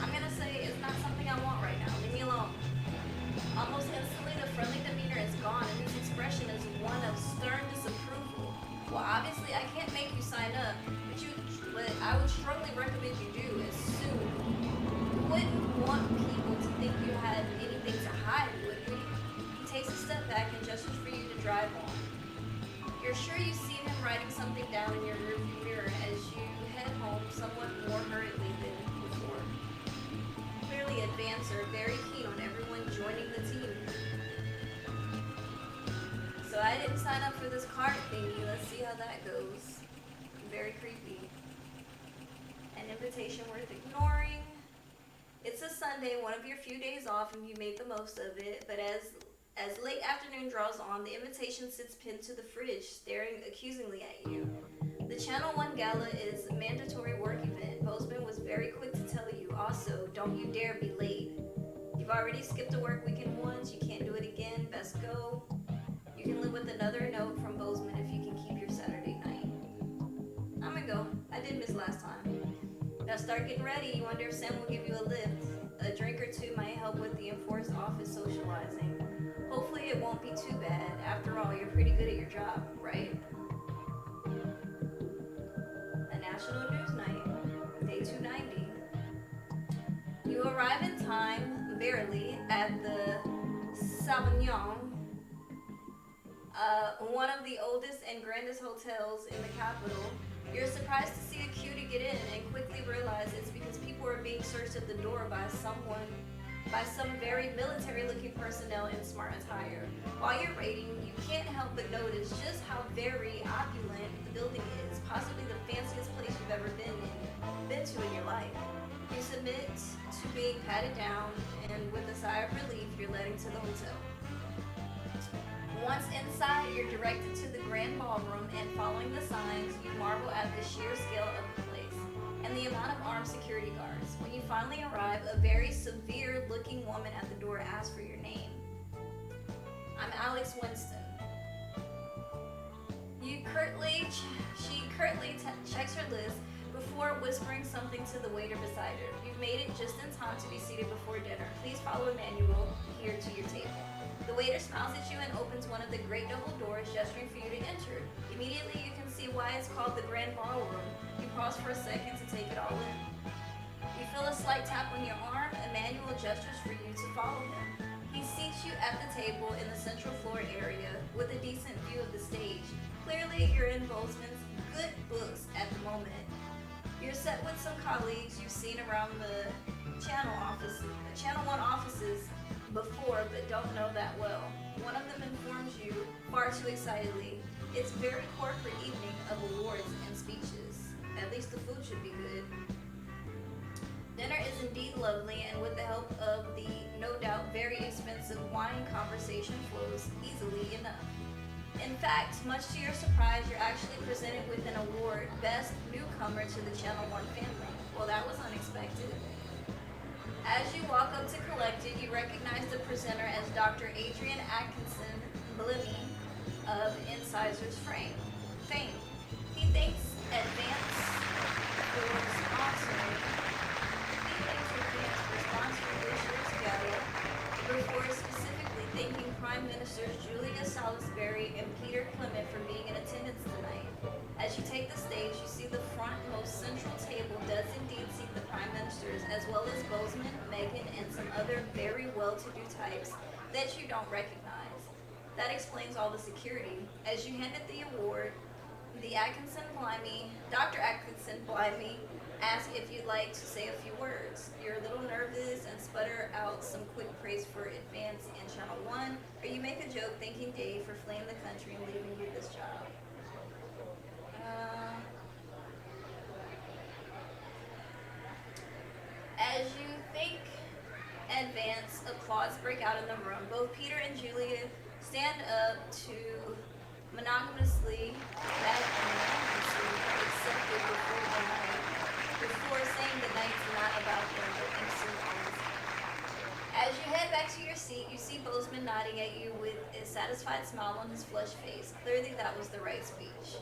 I'm gonna say it's not something I want right now. Leave me alone. Almost instantly, the friendly demeanor is gone, and his expression is one of stern disapproval. Well, obviously, I can't make you sign up, but I would strongly recommend you do as soon. You wouldn't want people to think you had anything to hide, would you? He takes a step back and gestures for you to drive on. You're sure you've seen him writing something down in your rearview mirror as you head home somewhat more hurriedly than before. Clearly, Advance are very keen on everyone joining the team. So I didn't sign up for this card thingy. Let's see how that goes. Very creepy. An invitation worth ignoring. It's a Sunday, one of your few days off, and you made the most of it. But as late afternoon draws on, the invitation sits pinned to the fridge, staring accusingly at you. The Channel 1 Gala is a mandatory work event. Bozeman was very quick to tell you. Also, don't you dare be late. You've already skipped a work weekend once. You can't do it again. Best go. You can live with another note from Bozeman if you can keep your Saturday night. I'm gonna go. I did miss last time. Now start getting ready. You wonder if Sam will give you a lift. A drink or two might help with the enforced office socializing. Hopefully it won't be too bad. After all, you're pretty good at your job, right? A national news night. Day 290. You arrive in time, barely, at the Sauvignon, one of the oldest and grandest hotels in the capital. You're surprised to see a queue to get in and quickly realize it's because people are being searched at the door by some very military-looking personnel in smart attire. While you're waiting, you can't help but notice just how very opulent the building is, possibly the fanciest place you've ever been to in your life. You submit to being patted down, and with a sigh of relief, you're led into the hotel. Once inside, you're directed to the grand ballroom, and following the signs, you marvel at the sheer scale of the place and the amount of armed security guards. When you finally arrive, a very severe-looking woman at the door asks for your name. I'm Alex Winston. She curtly checks her list before whispering something to the waiter beside her. You've made it just in time to be seated before dinner. Please follow Emmanuel here to your table. The waiter smiles at you and opens one of the great double doors, gesturing for you to enter. Immediately you can see why it's called the Grand Ballroom. You pause for a second to take it all in. You feel a slight tap on your arm. Emmanuel gestures for you to follow him. He seats you at the table in the central floor area with a decent view of the stage. Clearly you're in Bozeman's good books at the moment. You're set with some colleagues you've seen around the Channel 1 offices before, but don't know that well. One of them informs you, far too excitedly, it's a very corporate evening of awards and speeches. At least the food should be good. Dinner is indeed lovely, and with the help of the, no doubt, very expensive wine, conversation flows easily enough. In fact, much to your surprise, you're actually presented with an award, Best Newcomer to the Channel 1 family. Well, that was unexpected. As you walk up to collect it, you recognize the presenter as Dr. Adrian Atkinson Blimmy of Incisors Fame. He thanks Advance for sponsoring this year's gala before well as Bozeman, Megan, and some other very well-to-do types that you don't recognize. That explains all the security. As you handed the award, Dr. Atkinson Blimey asked if you'd like to say a few words. You're a little nervous and sputter out some quick praise for Advance and Channel 1, or you make a joke thanking Dave for fleeing the country and leaving you this job. As you think Advance, applause break out in the room. Both Peter and Julia stand up to monogamously accepted before saying the night's not about them, but MC owns. As you head back to your seat, you see Bozeman nodding at you with a satisfied smile on his flushed face. Clearly that was the right speech.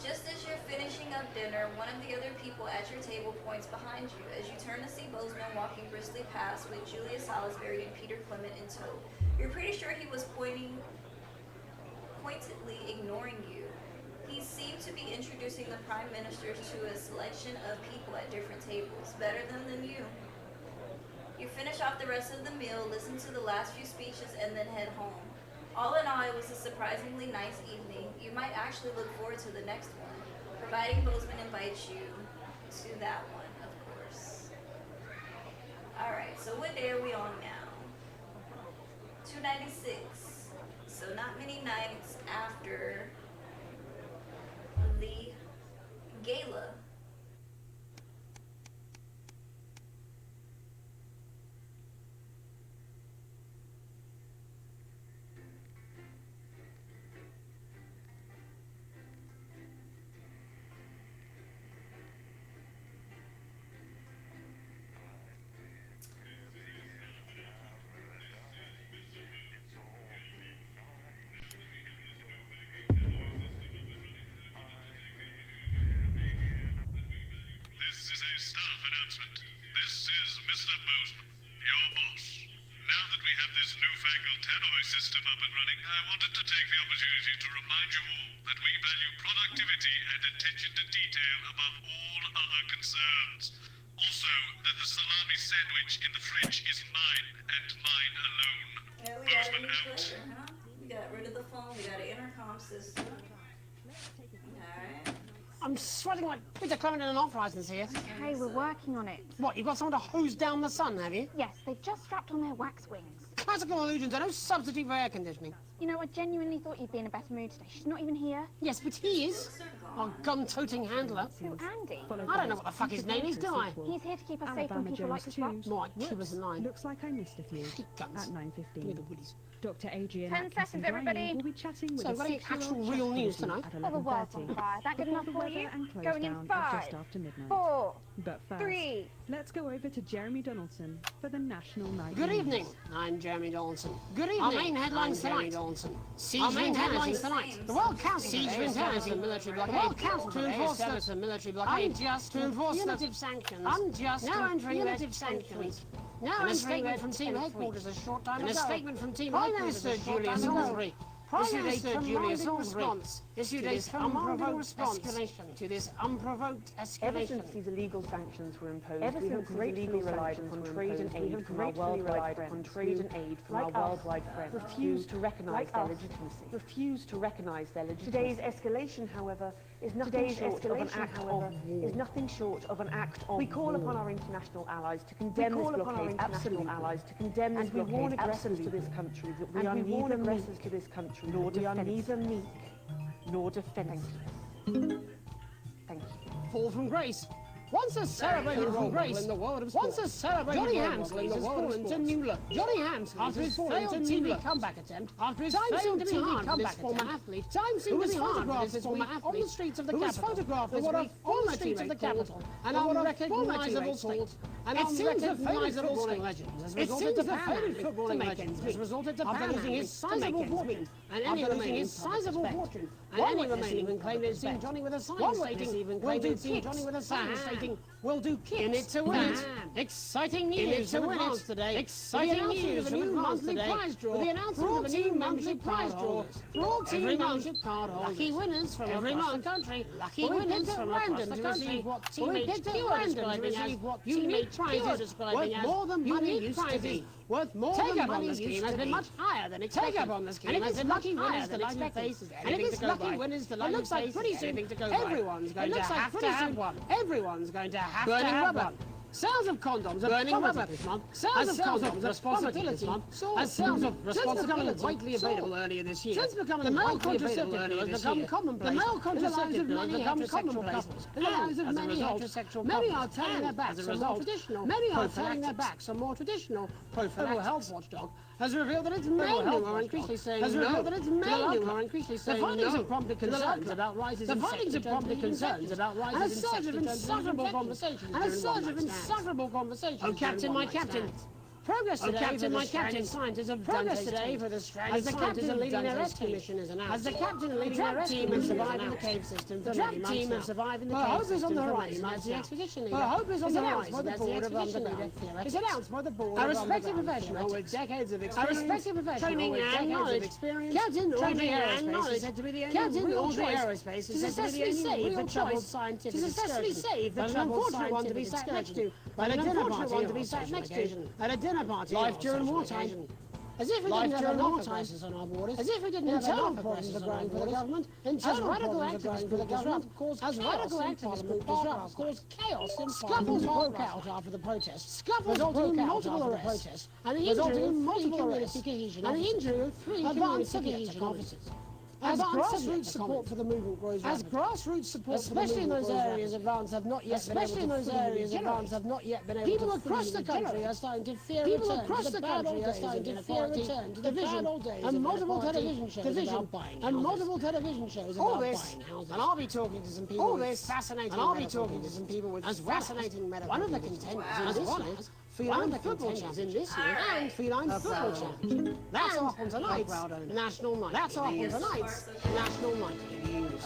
Just as you're finishing up dinner, one of the other people at your table points behind you. As you turn to see Bozeman walking briskly past with Julia Salisbury and Peter Clement in tow. You're pretty sure he was pointedly ignoring you. He seemed to be introducing the Prime Minister to a selection of people at different tables, better than you. You finish off the rest of the meal, listen to the last few speeches, and then head home. All in all, it was a surprisingly nice evening. You might actually look forward to the next one, providing Bozeman invites you to that one, of course. Alright, so what day are we on now? 296. So not many nights after the gala. System up and running, I wanted to take the opportunity to remind you all that we value productivity and attention to detail above all other concerns. Also, that the salami sandwich in the fridge is mine and mine alone. Yeah, we got a new player, huh? We got rid of the phone, we got an intercom system. Alright. I'm sweating like Peter Clement in an uprising's here. Okay, we're working on it. What, you've got someone to hose down the sun, have you? Yes, they've just strapped on their wax wings. Classical illusions are no substitute for air conditioning. You know, I genuinely thought you'd be in a better mood today. She's not even here. Yes, but he is. Our gun-toting handler. Who, Andy? I don't know what the fuck his name is, do I? He's here to keep us safe from people like this. Right, keep us in line. Looks like I missed a few. At 9:15. Dr. Adrian 10 seconds, everybody. will be chatting with so, a 6-year-old actual real news tonight. Oh, the world's on fire. That good enough for you? Going in 5, just after midnight. 4, but first, 3. Let's go over to Jeremy Donaldson for the National Night Good News. evening. I'm Jeremy Donaldson. Good evening. Our main headlines tonight. Our main headlines tonight. The World Council siege to enforce the military blockade. The World Council to enforce the military blockade. Unjust to enforce punitive sanctions. Unjust now entering punitive sanctions. Now and a statement from team headquarters a short time ago. And a statement from team headquarters a short time ago. Prime Minister Julia Salisbury issued a unprovoked escalation to this unprovoked escalation. Ever since these illegal sanctions were imposed, we have greatly relied upon trade and aid from our worldwide friends, refused to recognise their legitimacy. Today's escalation, however, is nothing short of an act of war. We call upon our international allies to condemn this blockade, and we warn aggressors to this country that we are neither meek nor defenseless. Thank you. Fall from grace. Once a celebrated from grace, once a celebrated Johnny Hamskis has fallen to new low. Johnny Hamskis has failed TV comeback attempt after his failed TV comeback former athlete. Time seemed to be hard for this former athlete on the streets of the capital. Photographed this week on the streets of the capital. An unrecognizable state. It seems the failed footballing legend has resorted to failing footballing legend has resorted to losing his sizable fortune and any remaining claim they'd seen Johnny with a sign stating exciting. We'll do kits. In it to win it. Exciting news to win it today. Exciting news of a new monthly prize draw. With the announcement of a new monthly prize draw. For all team membership card holders. Lucky winners from across the country. Lucky winners from across the country. We picked at random to receive what unique prizes worth more than money used to be. Worth more than money used to be. Much higher than expected. Take up on the scheme has been lucky winners than expected. And if it's lucky winners, the lucky face is anything to go by. Everyone's going to have to have one. Everyone's going to have to have one. Sales of condoms are burning rubber this month. Sales of condoms are responsibility this month. As sales of responsibility widely available earlier this year. Since becoming the male contraceptive pill has become commonplace. The male contraceptive pill has become commonplace. In the lives of many heterosexual many are turning their backs on more traditional. Many are turning their backs on more traditional prophylactics. Health Watchdog has revealed that it's men who are increasingly saying no. The findings have prompted concerns about rises in sex. The findings have prompted concerns about rises in sex. And a surge of insufferable conversations. Oh, Captain, my Captain. Progress today, Captain, my Captain. Scientists of progress today for the stranded scientists leading their rescue mission is announced. As the Captain leading their rescue team has survived in the cave system for many months. Team has survived in the cave system for many months. The expedition leader. Hope is on the rise. By the board of underground theorists. It's announced by the board. A respected professional with decades of experience. Training and knowledge. Captain Audrey Aerospace is said to be the only real choice. To successfully save the troubled scientific excursion. To successfully save the unfortunate one to be sat next to. By the dinner party to be sat next to. At a dinner party. Life during wartime. As if we didn't have enough crisis on our borders. As if we didn't have enough problems are growing for the government. As radical activists for the government. As radical activists for disrupt. Cause chaos in scuffles broke out after the protests. Scuffles broke out after the protests. And the injury of multiple community cohesion. And the injury of 3 community cohesion officers. As grassroots support for the movement grows rapidly. As grassroots support especially in those areas advance have not yet been able to people across the country are starting to fear return to the bad old days of division and multiple television shows about buying and multiple television shows about buying houses. And I'll be talking to some people all this fascinating and I'll be talking to some people with fascinating medical one of the contenders in this year's Feline Football Challenge in this year and Feline Football Challenge. That's off on tonight's National Night. That's off on tonight's National Night News.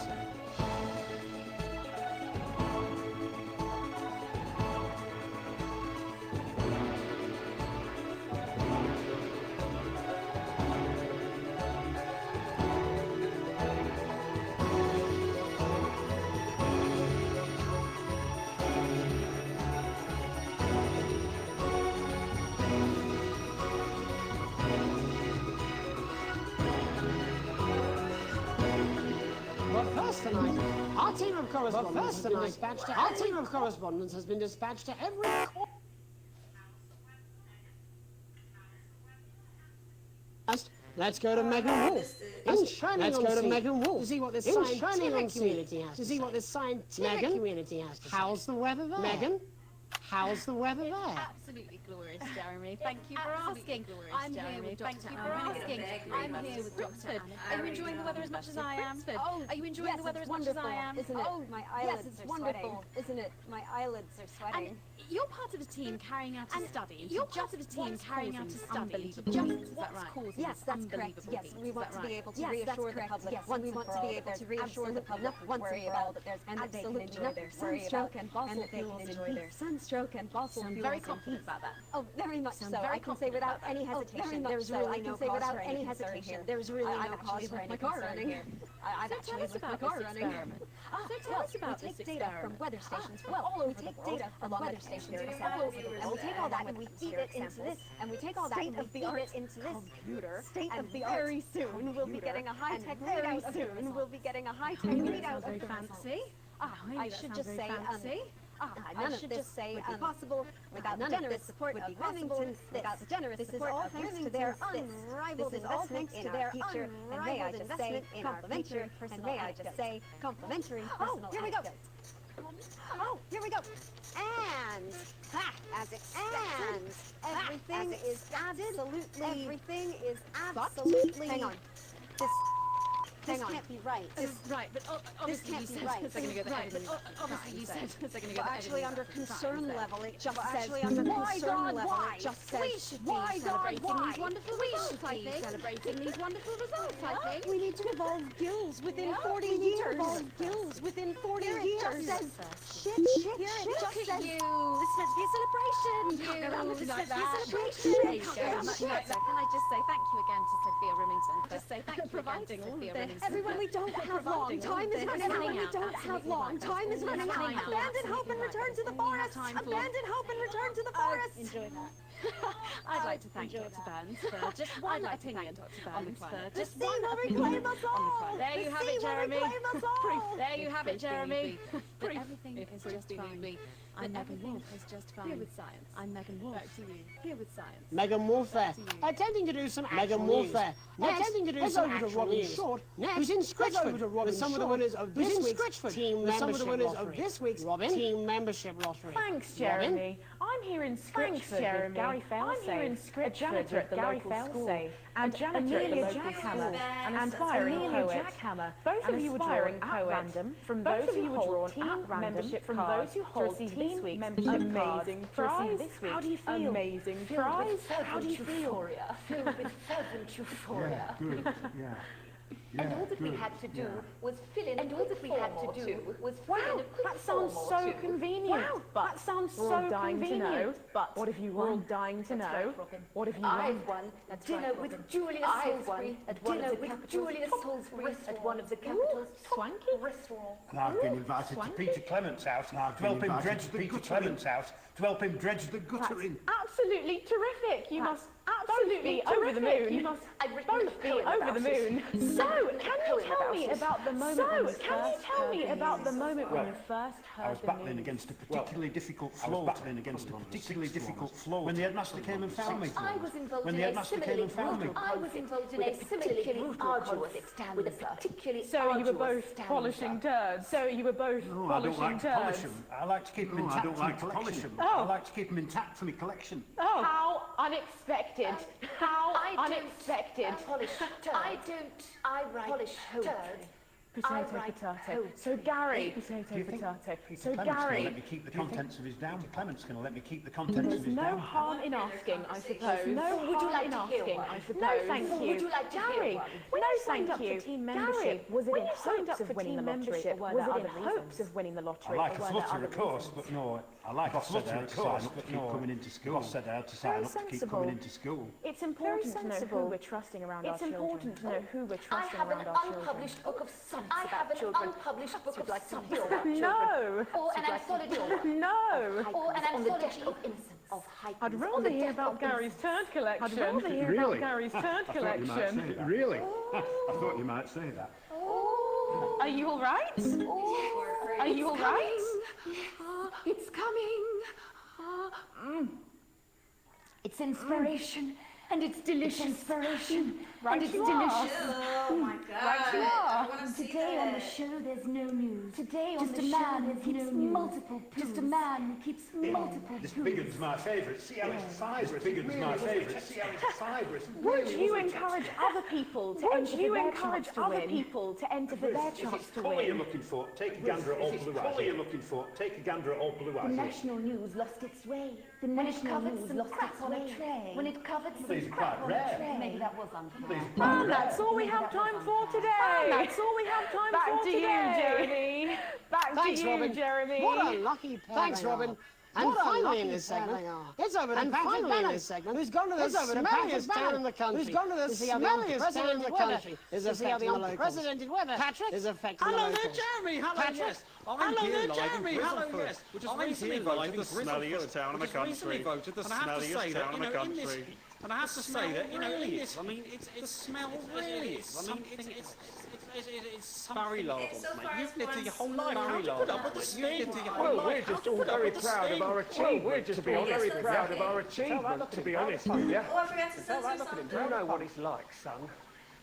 Our team of correspondents has been dispatched to every corner. Let's go to Megan Wolf. Let's go to Megan Wolf to see what this scientific community has to say. How's the weather there? Megan, how's the weather there? Absolutely glorious, Jeremy. Thank you for asking. I'm here with Dr. Anne. I'm here with Dr. Anne. Are you enjoying the weather as much as I am? Oh, are you enjoying the weather as much as I am? Isn't it? Oh, my eyelids yes, it's are wonderful, isn't it? My eyelids are sweating. And you're part of a team carrying out a study. You're part of a team carrying out a study. Is that right? Yes, that's correct. Yes, we want to be able to reassure the public. Yes, we want to be able to reassure the public once and for all that there's absolutely nothing to worry about, and that they can enjoy their sunstroke and fossil fuels. I'm very confident about that. Oh, very much so. I can say without any hesitation. There's really no cause for any hesitation. There's really no cause for any concern here. I've actually left my car running. So tell us about this data from weather stations from all over the world. Data from weather stations from all over the world. And we take all that and we feed it into this. And we take all that and we feed it into this computer. State of the art. Very soon we'll be getting a high-tech readout. Very soon we'll be getting a high-tech readout of the fancy. I should just say none of this would be possible without the generous support of Remington. Without the generous support of Remington, their unrivaled investment in our future, and may I just say, complimentary personal may I just say, complimentary personal. Here we go. Oh, here we go. And as expected, everything is absolutely. Hang on. This can't be right. Right, but obviously you said a second ago that everybody was obviously you said a second ago that Actually, under concern level, it just says. Actually, under concern level, why? it just says We should be why, God, celebrating why? these wonderful We results, should I be think. celebrating these wonderful results, I think. We need to evolve gills within 40 we need to years. evolve gills within 40 Here it years. just says, shit. Look at you. This is meant to be a celebration. You Can't go around with this like meant to be a that. celebration. There you Can't go. go around with Can shit. I just say thank you again to Sophia Remington for just say thank you again to Sophia Remington. Everyone, we don't have long. Time is running out. We don't have long. Time is running out. Abandon hope and return to the forest. Abandon hope and return to the forest. Enjoy that. I'd like to thank Dr. Burns for just one opinion on the climate. Just The sea will reclaim us all. There you The have sea it, will Jeremy. reclaim us all. There you have it, Jeremy. But everything is just fine. I'm Megan Wolf. Is just fine. Here with science. I'm Megan Wolf. Back to you. Here with science. Megan Warfare, attempting to do some Megan Warfare. Attempting to do some over to actual Robin news. Short, who's in Scritchford, over to Robin with some of the Short, winners of who's this in week's Scritchford, team with some of the membership winners lottery. of this week's Robin team membership lottery. Thanks, Robin? Jeremy. I'm here in Scritchford with Gary Failsafe, I'm here in a janitor at the Gary local school, Failsafe, and Amelia Jackhammer, an aspiring poet. Both of you were drawn at random from those who hold team membership from those who hold team membership amazing prize. How do you feel? Amazing prize. How do you feel? Filled with fervent euphoria. Yeah. And all that we had to do was fill in. And all that we had to do was fill in Wow, a quick that sounds form or so two. convenient. Wow, But that sounds we're so all dying to convenient. know. But what if you won? We're all dying to know. What if you I've won? won dinner with Julia Salisbury at one of the Julia Salisbury at one of the capital's swanky restaurants. And I've been invited to Peter Clement's house to help him dredge Peter Clement's house to help him dredge the guttering. Absolutely terrific. You must absolutely over the moon. You must both be over the moon. So, can you tell me about the moment when you first I was battling against a particularly difficult flaw. When the headmaster came and found me. I was involved When in the a headmaster came similarly and found me. I was involved in a similarly arduous with a particularly So you were both polishing turds. So you were both No, I don't polishing like to polish turds. them. I like to keep them intact for my collection. I like to keep them intact for my collection. Oh, how unexpected! How unexpected! I write polish turds. Potato, potato. So Gary, potato, potato. So Clement's going to Gary, let me keep the contents of his down. Clement's going to let me keep the contents there's of his no down. harm in asking, I suppose. No Would you harm like in to hear asking, one? I suppose. No, thank you. Would you like to hear Gary, one? when No, you signed thank up you. for team Gary, membership, was it when in you signed up hopes for of winning team the lottery, membership, or were was there it in other hopes reasons? of winning the I lottery, like or a were there flutter, other of course, reasons? but no, I like a flutter, of course, but keep coming into school. Boss said I had to sign up to keep coming into school. It's important to know who sensible. we're trusting around our It's children. important to know who we're I trusting have an around our children. unpublished book of sonnets about children. Unpublished book of sonnets about children. No! Or an anthology. No! Or an anthology of innocence. Of I'd rather hear about Gary's turd collection. I'd rather hear about Gary's turd collection. Really? I thought you might say that. Are you all right? Are you all right? It's coming. It's inspiration. And it's delicious. Inspiration. Right and it's you are. delicious. Oh my God. Right you are. Today on the show there's no news. Today on the show there's no news. Multiple poos. Just a man who keeps multiple This poos. big one's my favourite. See how it's fibrous. This big one's my favourite. See how it's fibrous. Would you encourage other people to enter for their chance to win? People to enter for their If chance it's to colour you're win. looking for, take a gander at all blue eyes. You're looking for, take a gander at all blue The eyes. national news lost its way. The national news lost its way. When it covered some These are crap quite on rare. a tray. Maybe that was unfair. And that's all we have time for today. That's all we have time for today. Back to you, Jeremy. Back Thanks, to you, Robin. Jeremy. What a lucky pair. Thanks, they Robin. are. And What a finally lucky in this pair segment, they are. it's over to And Patrick finally in Bannon, this segment, who's gone to the it's over to smelliest Patrick town Bannon, in the country. who's gone to the to see how the smelliest unprecedented town in the weather country is to see how affecting the the locals. unprecedented weather Patrick is affecting Hello the there, locals. Jeremy. Hello, Patrick? yes. I'm Hello here there, live Jeremy. in Hello, Grizzleford. yes. Which is I'm recently here voted live the smelliest town in the country. voted the And I have to say that, town in the country. And I have to say that, you know, in this, I mean, the smell really is. I mean, it's Barry Lardons, mate. You've lived your whole life. Barry Lardons. You've lived your whole life. Well, we're just all very proud of our achievement, to be honest. Very proud of our achievement, to be honest with you. Oh, I forgot to censor something. Do you know what it's like, son?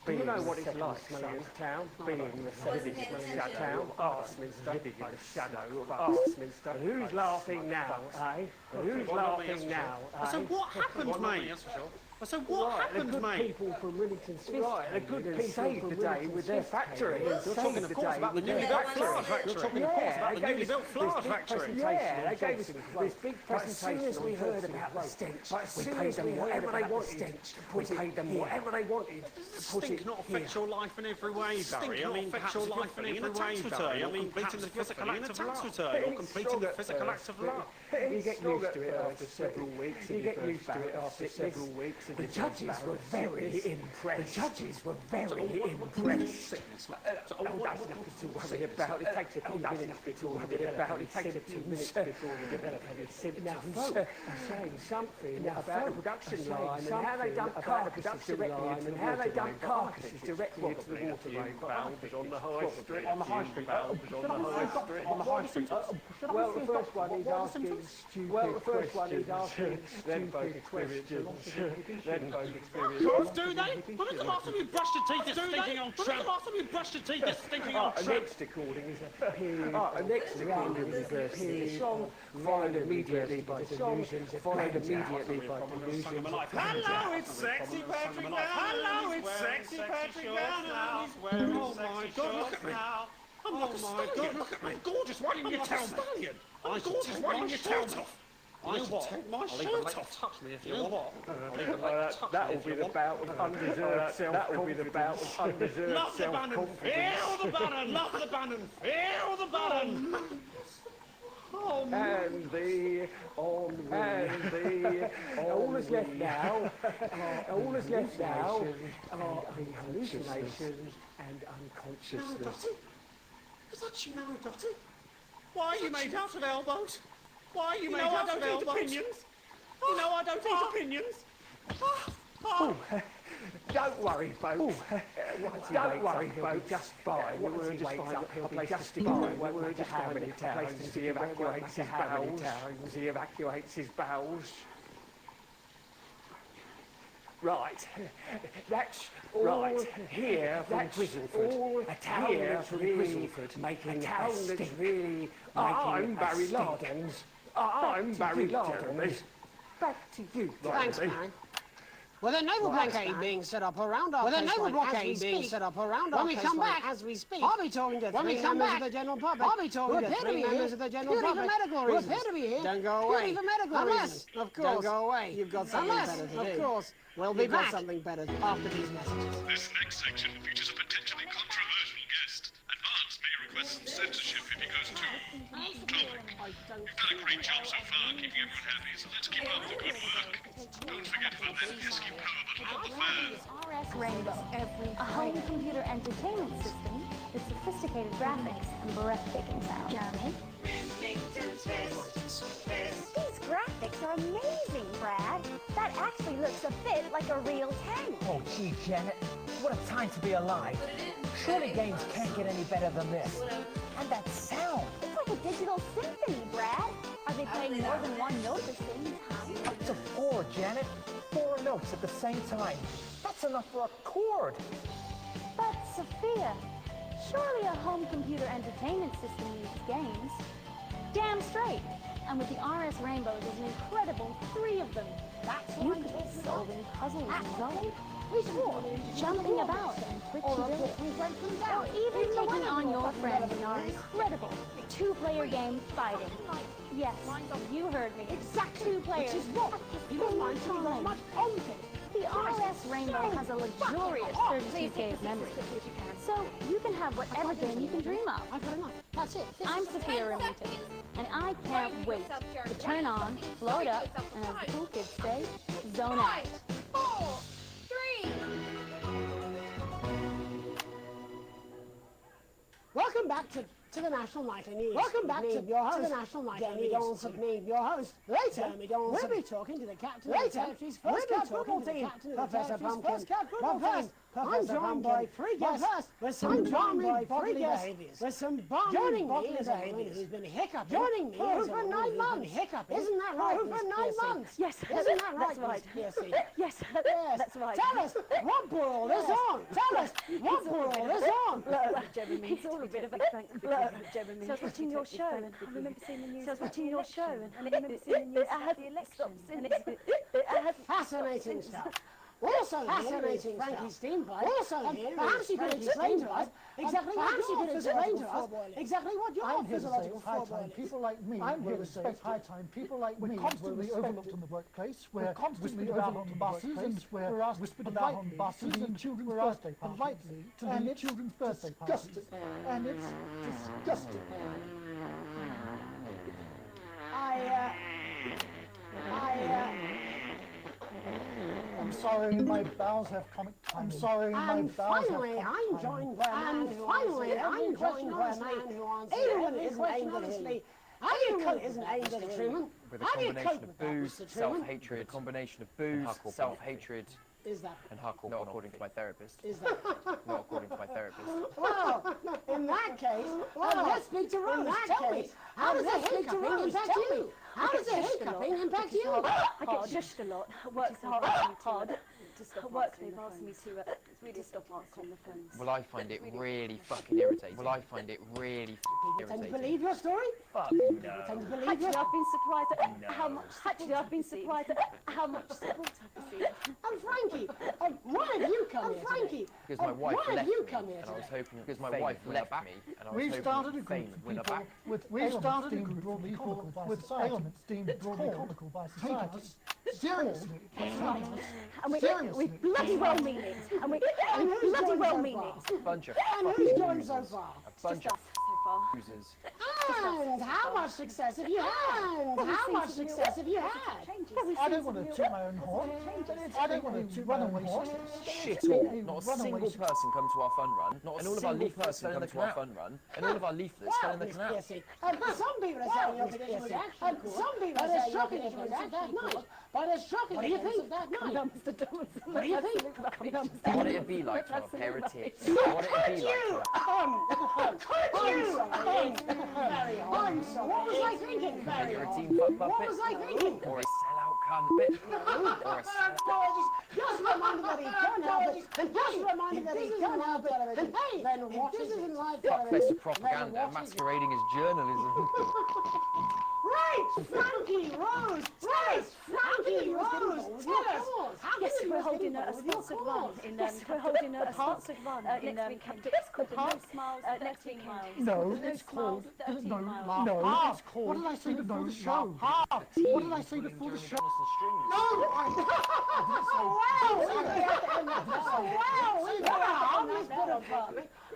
Do you know what it's like, smelliest town? Being in the smelliest town, Arseminster, living in the shadow of Arseminster. Who's laughing now, eh? Who's laughing now, eh? So what happened, mate? So what happened, mate? People from Willington Smith. Right, the good people saved the day with their factory. You're talking, of course, about the newly built flour factory. You're talking, of course, about the newly built flour factory. Yeah, they gave us this big presentation. As soon as we heard about the stench, we paid them whatever they wanted. We paid them whatever they wanted. Does the stink not affect your life in every way, Barry? I mean, affect your life in every way, Barry. I mean, completing the physical act of tax return, or completing the physical act of love. You get used to it after several weeks. You get used to it after several weeks. The judges were very impressed. The judges were very impressed. That's nothing to worry about. It takes a few minutes to worry about. It takes a few minutes before we develop any symptoms. I'm saying something about the production line and how they dump carcasses directly into how they dump carcasses directly into the waterway. On the high street. On the high street. On the high street. Well, the first one is asking stupid questions. Then both questions. Then both experience. Do they? When was the last time you brushed your teeth, this stinking old tramp? When was the last time you brushed your teeth, this stinking old tramp? Next recording is a period. Next recording is a period. Song followed immediately by delusions. Followed immediately by delusions. Hello, it's sexy Patrick now. Hello, it's sexy Patrick now. Oh my God, look at me. I'm like a stallion. Look at me. Gorgeous. Why didn't you tell me? I'm gorgeous. Why didn't you tell me? I will take my shirt off. Touch me if you want. That will be the bout of undeserved self-confidence. That will be the bout of undeserved self-confidence. Feel the button. Love the button. Feel the button. And the all that's left now, all that's left now are the hallucinations and unconsciousness. Is that you now, Dotty? Why are you made out of elbows? Why are you made out of elbows? Opinions. You know I don't eat opinions. Don't worry, folks. Don't worry, folks. Just fine. We were just fine. A place to fine. We were just how many times he evacuates his bowels. He evacuates his bowels. Right. That's all right. Here from Grizzleford. A town that's really making a stink. Really I'm Barry Lardens. I'm Barry Lardens. Back to you. Thanks, Barry. With a naval blockade being set up around our coastline, when we come back as we speak, I'll be talking to three members of the general public. I'll be talking to three members of the general public who appear to be here. Don't go away. For medical reasons. Of course. Don't go away. You've got something better to do. Of course. We'll be back. Something better after these messages. This next section features a potentially controversial guest, and Barnes may request some censorship if he goes too off topic. You've done a great job so far keeping everyone happy, so let's keep up the good work. Don't forget about that pesky power button on the fan. RS Rainbow, a home computer entertainment system with sophisticated graphics and breathtaking sound. Jeremy? These graphics are amazing, Brad. That actually looks a bit like a real tank. Oh, gee, Janet. What a time to be alive. Surely games can't get any better than this. And that sound. It's like a digital symphony, Brad. Are they playing more than one note at the same time? Up to 4, Janet. 4 notes at the same time. That's enough for a chord. But, Sophia, surely a home computer entertainment system uses games. Damn straight. And with the RS Rainbow, there's an incredible 3 of them. That's you could be solving puzzles and jumping about and or even taking on your friends in our incredible 2-player game fighting. Yes, you heard me. Exactly. 2 players. Which is what? You don't mind too much on it. The RS Rainbow has a luxurious 32K memory, so you can have whatever game you can dream of. I've got enough. That's it. I'm Sophia Remington, and I can't wait to turn on, load up, and as the cool kids say, zone out. 5, 4, 3. Welcome back to the National Nightly News. Welcome back to your host, the National Nightly News. Your host. Later, we'll be talking to the captain of the territory's first football team, Professor Pumpkin. But first, I'm joined by three guests with some charming bodily behaviours. With some joining me is a woman who's been hiccuping. Joining me for 9 months. Isn't that right? For 9 months. Yes, Isn't that right, that's right. Miss Piercy? Yes, that's right. Tell us what brought all this on. Tell us what brought all this on. It's all a bit of a thing. So I was watching your show, and I remember seeing the news. So I was watching your show, and I remember seeing the news about the election. Fascinating stuff. Also fascinating, Frankie Steampipe. Also perhaps you could explain to us exactly what your physiological forebearing is. People like me will respect high time. People like me constantly overlooked in the workplace. We're constantly overlooked on buses, and we're whispered about on buses, and children's birthday parties. To lead children's birthday parties. And it's disgusting. I'm sorry, my bowels have comic timing. I'm sorry, my bowels have comic timing. I'm joined by a man who answers every question honestly. How do you cope isn't aimed at Truman? With a combination of booze, self-hatred, self-hatred, and hardcore, not according to my therapist. Not according to my therapist. Well, in that case, let's speak to Rose. Tell me, how does the hiccuping impact you? How does the hiccuping impact you? I get shushed a lot. Work's hard. At work, they've asked me to really stop answering the phones. Well, I find it really fucking irritating. People tend to believe your story? Fuck no. Actually, I've been surprised at how much. Actually, I've been surprised at how much support I've received. And Frankie, why have you come here? Frankie, because my wife why left have you me, come here and I was today? hoping because my wife left me, and I was We've hoping started a group of people with ailments deemed broadly comical by society. Seriously, And we bloody well mean it. And we bloody well mean it. Bunch of And who's joined so far? a bunch of losers. And how much success have you had? How much success have you had? I don't want to toot my own horn. I don't want to toot my own horn. Shit all. Not a single person come to our fun run. Not a single person come to our fun run. And all of our leaflets fell in the canal. Some people are saying your prediction was accurate. Some people are saying your prediction was accurate. But it's shocking. What do you think? What do you think? What it'd be like to have a pair of tits. What it'd be like to What was I thinking? You're a team fuck puppet. What was I thinking? Or a sellout cunt. Or a just remind that he can't help it. And just remind that he can't help it. And hey, then what is it? Fuckfest of propaganda masquerading as journalism. Right, Frankie Rose. Right, Frankie Rose. Tell us. Yes, we're holding a sponsored run in we're holding a sponsored run in it's called No Smiles next weekend. No, it's called What did I say before the show? What did I say before the show? No!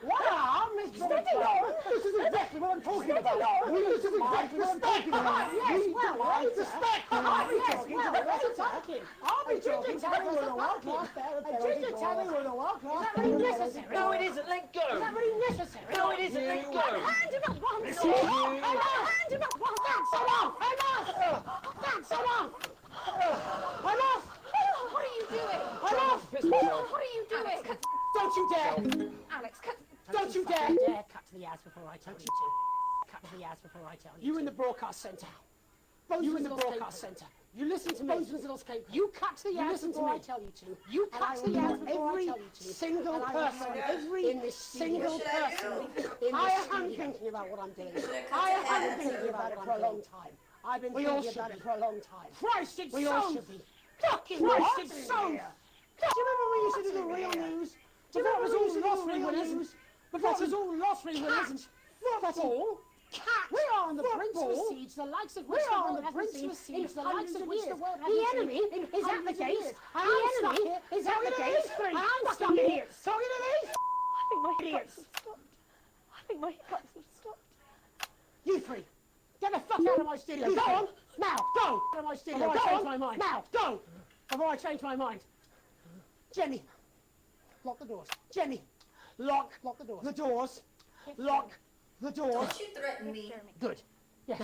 What a harmless This is exactly what I'm talking about. This is exactly what I'm talking about. Yes, well, it's a spec. I'll be talking to the rest of the I'll be talking to the world-class Is that really necessary? No, it isn't. Let go. Is that really necessary? No, it isn't. Let go. Hand him up once. Hand him up once. That's enough. That's enough. I'm off. What are you doing? I'm off. What are you doing? Don't you dare. Alex, Don't you dare. Cut to the ass before I tell you to. Cut to the ass before I tell you. You in the broadcast centre. You in the broadcast centre. You listen to me. You cut to the ass before I tell you to. You cut to the ass before I tell you to. Single person. In this single person. I am thinking about what I'm doing. I have been thinking about it for a long time. I've been thinking about it for a long time. Christ, it's we all should be. Fucking Christ, it's so. Do you remember we used to do the real news? Before it was all lottery winners. Before it was all lottery winners. Football. Cat. We are on the brink of a siege, the likes of which the world hasn't seen in hundreds of years. The enemy is at the gates. The enemy is at the gates. I'm stuck here. Talking to me? I think my hiccups have stopped. I think my hiccups have stopped. You three, get the fuck out of my studio. Go on, now, go. Out of my studio. Go on, now, go. Before I change my mind. Jenny, lock the doors. Jenny, lock the doors. The doors. Lock the doors. Don't you threaten me. Good. Yes.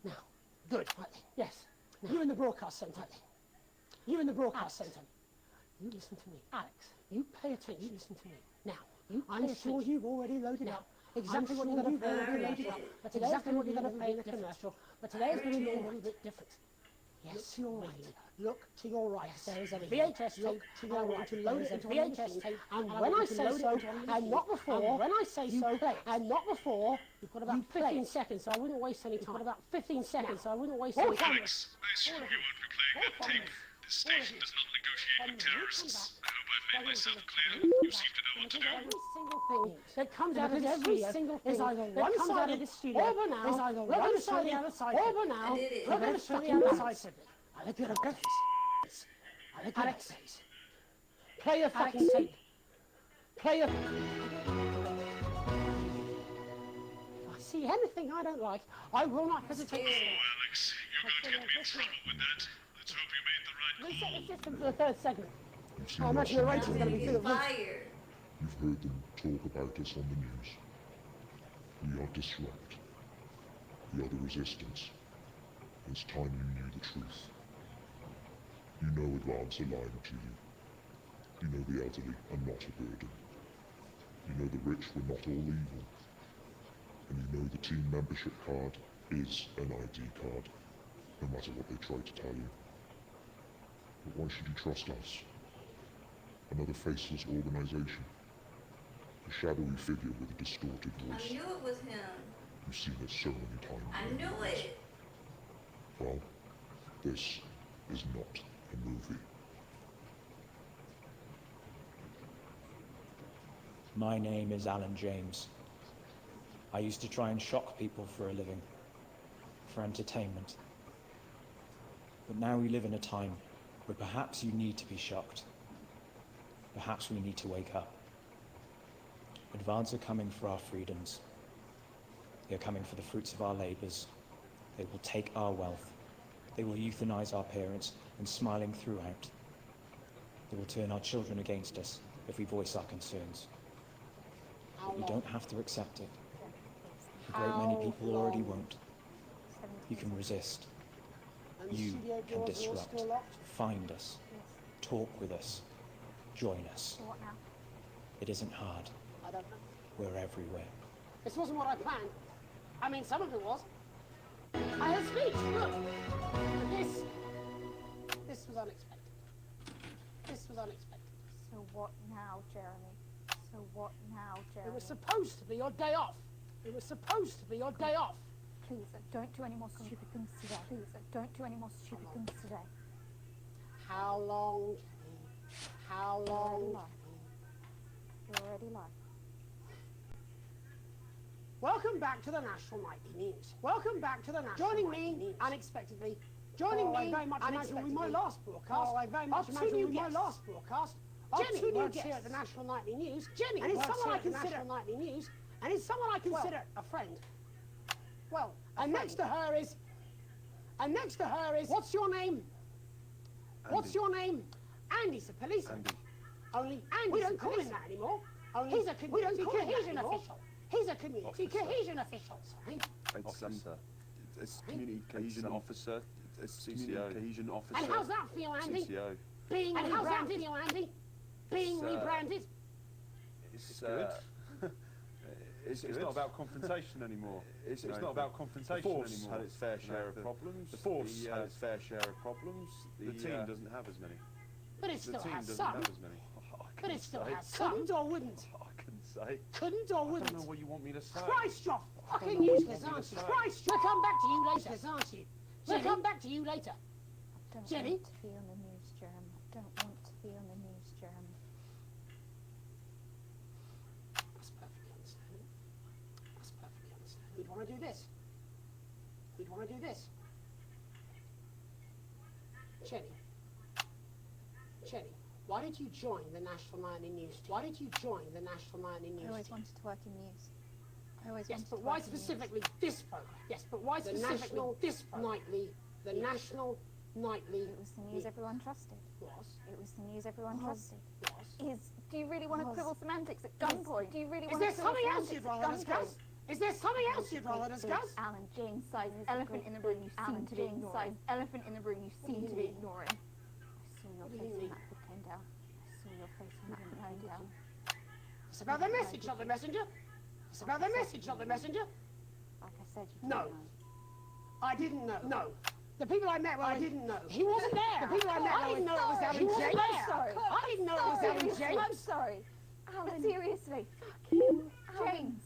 Now. Good. Yes. Now. You in the broadcast centre. You in the broadcast centre. You listen to me. Alex. You pay attention. You listen to me. Now, I'm sure you've already loaded up exactly what you're going to pay in the commercial. That's exactly what you're going to pay in the commercial. But today's going to be a little bit different. Yes, you're right. Look to your right. There is a VHS tape to your right. To load it into VHS tape. And when I say so, and not before, when I say so, and not before, you've got about 15 seconds, so I wouldn't waste any time. You've got about 15 seconds, so I wouldn't waste any time. Alex, I assume you won't be playing that tape. This station does not negotiate with terrorists. I hope I've made myself clear. You seem to know what to do. Every single thing that comes out of this studio is either one side of this studio, or now, is either one side or the other side, or now, we're going to show the other side simply. I look at a face. I look at Alex. Play your fucking tape. Play your... If I see anything I don't like, I will not hesitate to say it. Alex, you're going to get me in trouble with that. Let's hope you made the right call. Reset the system for the third segment. I imagine the ratings are going to be through the roof. You've heard them talk about us on the news. We are Disrupt. We are the resistance. It's time you knew the truth. You know Advance are lying to you. You know the elderly are not a burden. You know the rich were not all evil. And you know the team membership card is an ID card, no matter what they try to tell you. But why should you trust us? Another faceless organization. A shadowy figure with a distorted voice. I knew it was him. You've seen it so many times. I knew it. Well, this is not a movie. My name is Alan James. I used to try and shock people for a living, for entertainment. But now we live in a time where perhaps you need to be shocked. Perhaps we need to wake up. Advance are coming for our freedoms. They are coming for the fruits of our labors. They will take our wealth. They will euthanize our parents and smiling throughout. They will turn our children against us if we voice our concerns. But you don't have to accept it. A great many people already won't. You can resist. You can disrupt. Find us. Talk with us. Join us. What now? It isn't hard. I don't know. We're everywhere. This wasn't what I planned. I mean, some of it was. I had speech, look. But this was unexpected. This was unexpected. So what now, Jeremy? So what now, Jeremy? It was supposed to be your day off. It was supposed to be your day off. Please, don't do any more stupid things today. Please, don't do any more stupid things today. How long, Jenny? How long? You're already live. Welcome back to the National Nightly News. Welcome back to the National Joining me News. Unexpectedly. Joining me very much unexpectedly. My last broadcast. I very much imagine my last broadcast. Jenny works here at the National Nightly News. Jenny and it's someone I consider Nightly News. And it's someone I consider a friend. Well, and next to her is. What's your name? Andy. What's your name? Andy's a policeman. Andy. Only Andy's we don't call him that anymore. Only he's a community cohesion official. He's a community cohesion official. Sorry. It's community cohesion officer. It's CCO. Cohesion officer. And how's that feel, Andy? CCO. Being rebranded, Andy? Being rebranded? It's good. It's not about confrontation anymore. It's not about confrontation anymore. The force had its fair share of problems. The force had its fair share of problems. The team doesn't have as many. But it still has some. But it still has some. Couldn't or wouldn't? I couldn't say. Couldn't or wouldn't? I don't know what you want me to say. Christ, you're fucking useless, aren't you? Christ, we'll come back to you later, aren't you? We'll come back to you later. I don't Jenny? want to be on the news, Jeremy. I don't want to be on the news, Jeremy. That's perfectly understandable. That's perfectly understandable. We'd want to do this. We'd want to do this. Jenny, why did you join the National Nightly News? Why did you join the National Nightly News? I always wanted to work in news. Yes, but why specifically this program? Yes, but why specifically this program? The National Nightly. It was the news everyone trusted. Was? It was the news everyone trusted. Was? Do you really want to quibble semantics at gunpoint? Do you really want to? Is there something else you'd rather discuss? Is there something else you'd rather discuss? Alan James size elephant in the room you seem to be ignoring. Elephant in the room you seem to be ignoring. I saw your face when that book came down. I saw your face and didn't know, did you? It's about the message, not the messenger. It's about the message, not the messenger. Like I said, you No. didn't know. I didn't know. No. The people I met, well, I didn't know. He wasn't there. The people I met, I didn't know it was Alan James. I'm sorry. I didn't know it was Alan James. I'm sorry. Alan. Seriously. James.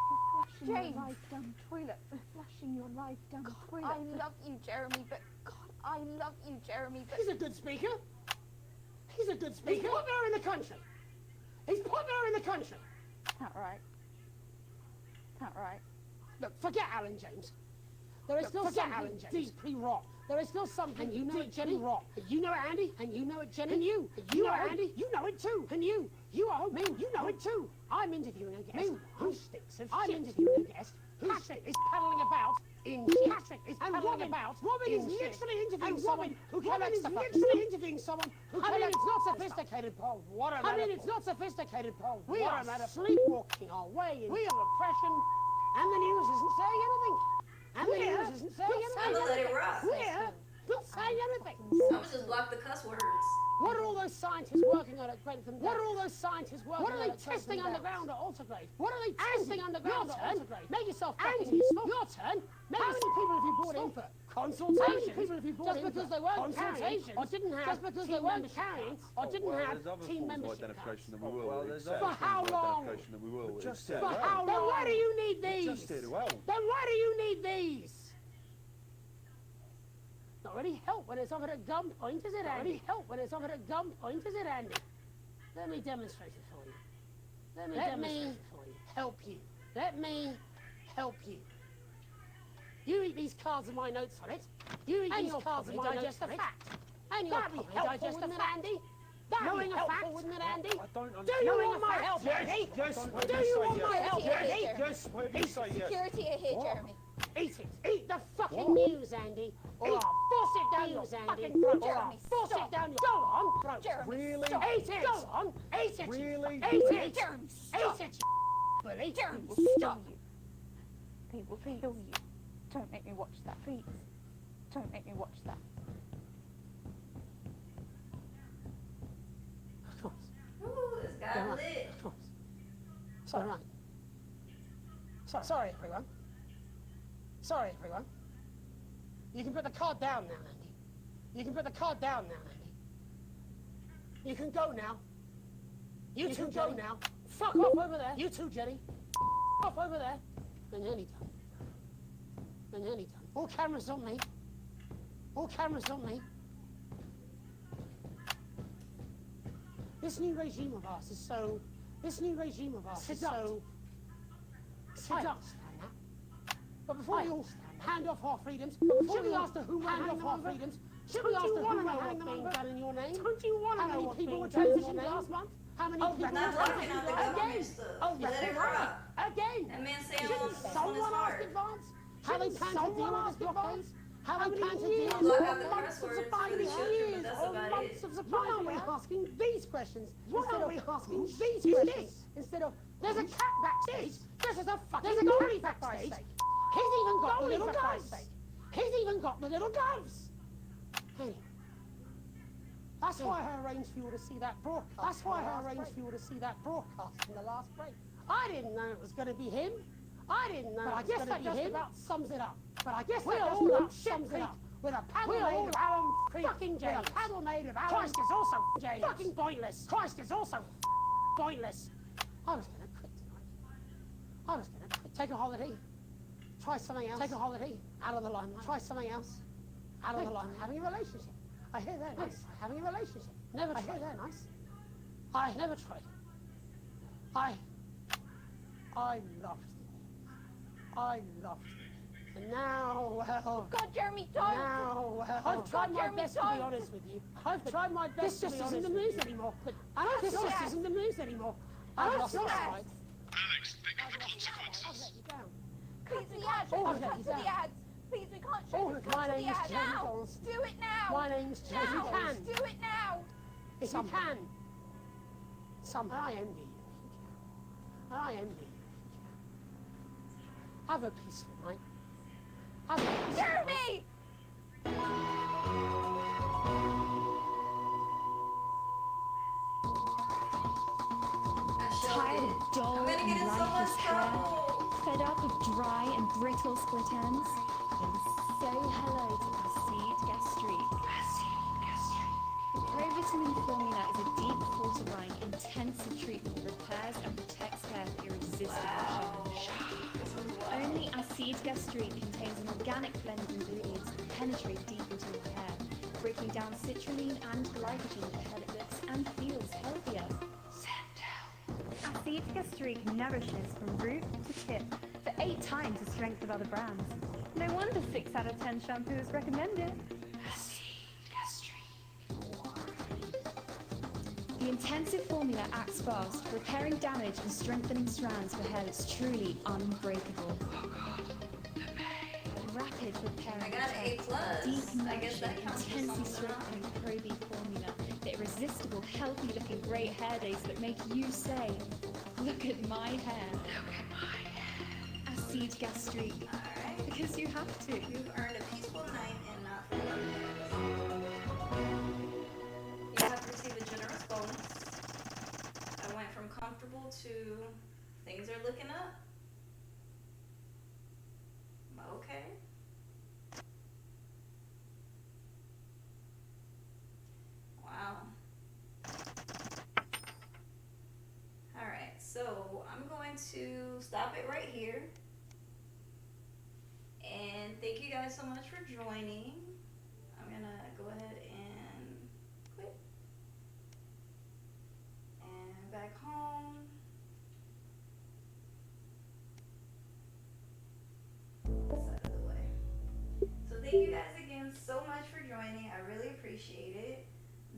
You're flushing your life down the toilet. You're flushing your life down the toilet. I love you, Jeremy, but... God, I love you, Jeremy, but... He's a good speaker. He's a good speaker. He's popular in the country. He's popular in the country. Not right. Not right. Look, forget Alan James. There is still something deeply wrong. There is still something you know it, Jenny, wrong. You know it, Andy, and you know it, Jenny. And you know it, Andy, you know it too. And you are me, you know it too. I'm interviewing a guest who stinks of shit. I'm interviewing a guest who is paddling about in shit. Patrick is paddling about. Robin is literally interviewing someone who collects stuff. Literally interviewing someone who collects. I mean, it's not sophisticated, Paul. What a metaphor. I mean, it's not sophisticated, Paul. We are sleepwalking our way into repression, and the news isn't saying anything. And the news isn't saying anything. I'm gonna let it rock. We're not saying anything. I'm gonna just block the cuss words. What are all those scientists working on at Grentham? What are all those scientists working on? What are they testing underground at Altergrave? What are they testing underground at Altergrave? Make yourself fucking useful. Your turn. How many people have you brought in for consultation? How many people have you brought in because they weren't carrying or didn't have? Just because they weren't carrying or didn't have team membership cards. For how long? For how long? Then why do you need these? Then why do you need these? Not really help when it's offered at gunpoint, is it, Andy? Not really help when it's offered at gunpoint, is it, Andy? Let me demonstrate it for you. Let me demonstrate it for you. Help you. Let me help you. You eat these cards with my notes on it. You eat these cards with my notes on it. And you'll probably digest the fact, Andy. Knowing a fact, wouldn't it, Andy? Do you want my help, Andy? Yes, do you want my help, Andy? Yes, Security are here, Jeremy. Eat it. Eat the fucking news, Andy. Or I'll force it down your fucking throat. Or I'll force it down your... Go on, throat. Jeremy, really? Eat it. Go on. Eat it. Really? Eat it. Jeremy, Eat it, bully. Jeremy, stop. They will kill you. Don't make me watch that, please. Don't make me watch that. Ooh, it's got lit. Sorry. Sorry, everyone. Sorry, everyone. You can put the card down now, Andy. You can put the card down now, Andy. You can go now. You two go now. Fuck off over there. You two, Jenny. Off over there. They're nearly done. They're nearly done. All cameras on me. All cameras on me. This new regime of ours is so... This new regime of ours is so... Seduced. But before we all hand off our freedoms, before we ask who will hand off our freedoms, should we ask who will what's being done in your name? Don't you want to know what's being done in your name? Last month? How many people not laughing at the government stuff. Let it rock. Again. That man saying Didn't someone ask advance? How they plan to deal with this blockade? How they plan to deal with months of supply this year? Months of supply. Why aren't we asking these questions? Why aren't we asking these questions? Instead of, there's a cat backstage. This is a fucking dolly backstage. He's even got the little gloves. He's even got the little gloves. Hey. That's why I arranged for you to see that broadcast. That's why I arranged for you to see that broadcast in the last break. I didn't know it was going to be him. I didn't know it was going to be him. Just about sums it up. But I guess that just about sums it up. With a paddle made of Alan fucking James. With a paddle made of Alan. Christ is also James. Fucking pointless. Christ is also pointless. I was going to quit tonight. I was going to quit. Take a holiday. Try something else. Take a holiday. Out of the limelight. Try something else. Out of the limelight. Having a relationship. I hear that nice. Having a relationship. Never tried. I hear that nice. I never tried. I loved it. I loved it. And now, well... God, Jeremy, don't! Now, well... I've tried my best to be honest with you. I've tried my best to be honest with you. This just isn't the news anymore. But this just isn't the news anymore. I've lost my fight. Alex, think of the consequences. I'll let you down. Cut to the ads! Cut to the ads! Please, we can't show this. Cut to the ad now! Do it now! My name's James. If you can. Do it now! If you can. Somehow I envy you. I envy you. Have a peaceful night. Have a peaceful Jeremy! night. his hair, fed up with dry and brittle split ends? Say hello to Acid Gastrique. The provitamin formula is a deep fortifying, intensive treatment that repairs and protects hair for irresistible shine. Only Acid Gastrique contains an organic blend of ingredients that penetrate deep into your hair, breaking down citrulline and glycogen for hair that looks and feels healthier. Acid Gastrique nourishes from root to tip for 8 times the strength of other brands. No wonder 6 out of 10 shampoos recommend it. The intensive formula acts fast, repairing damage and strengthening strands for hair that's truly unbreakable. Rapid repair I got an A+. deep I guess that nourishing, counts for intensely something, huh? strengthening Pro-V formula, the irresistible, healthy-looking great hair days that make you say, "Look at my hair." Acid Gastrique. Alright. Because you have to. You've earned a peaceful night and not for You have received a generous bonus. I went from comfortable to things are looking up. Okay. Wow. Alright, so I'm going to stop it right here. And thank you guys so much for joining. I'm gonna go ahead and quit. And back home. This out of the way. So thank you guys again so much for joining. I really appreciate it.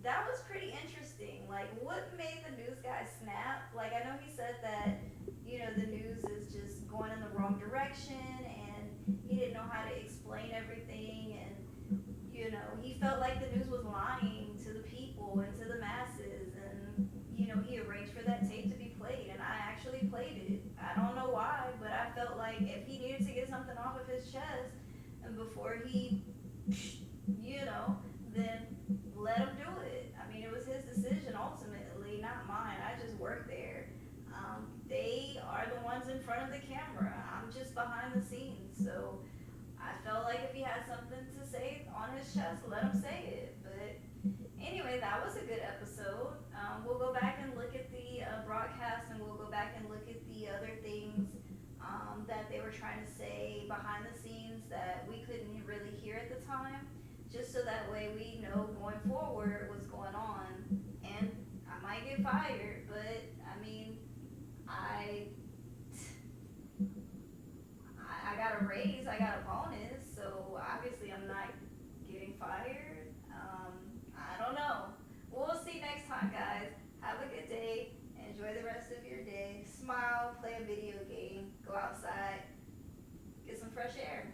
That was pretty interesting. Like, what made the news guy snap? Like, I know he said that, you know, the news is just going in the wrong direction and he didn't know how to explain everything, and you know, he felt like the news was lying to the people and to the masses, and you know, he arranged for that tape to be played, and I actually played it. I don't know why, but I felt like if he needed to get something off of his chest, and before he, you know, then let him do it. I mean, it was his decision ultimately, not mine. I just worked there. They are the ones in front of the camera. I'm just behind the scenes. So I felt like if he had something to say on his chest, let him say it. But anyway, that was a good episode. We'll go back and look at the broadcast, and we'll go back and look at the other things that they were trying to say behind the scenes that we couldn't really hear at the time, just so that way we know going forward what's going on. And I might get fired, but I mean, I got a raise, I got a bonus, so obviously I'm not getting fired. I don't know. We'll see next time, guys. Have a good day. Enjoy the rest of your day. Smile, play a video game, go outside, get some fresh air.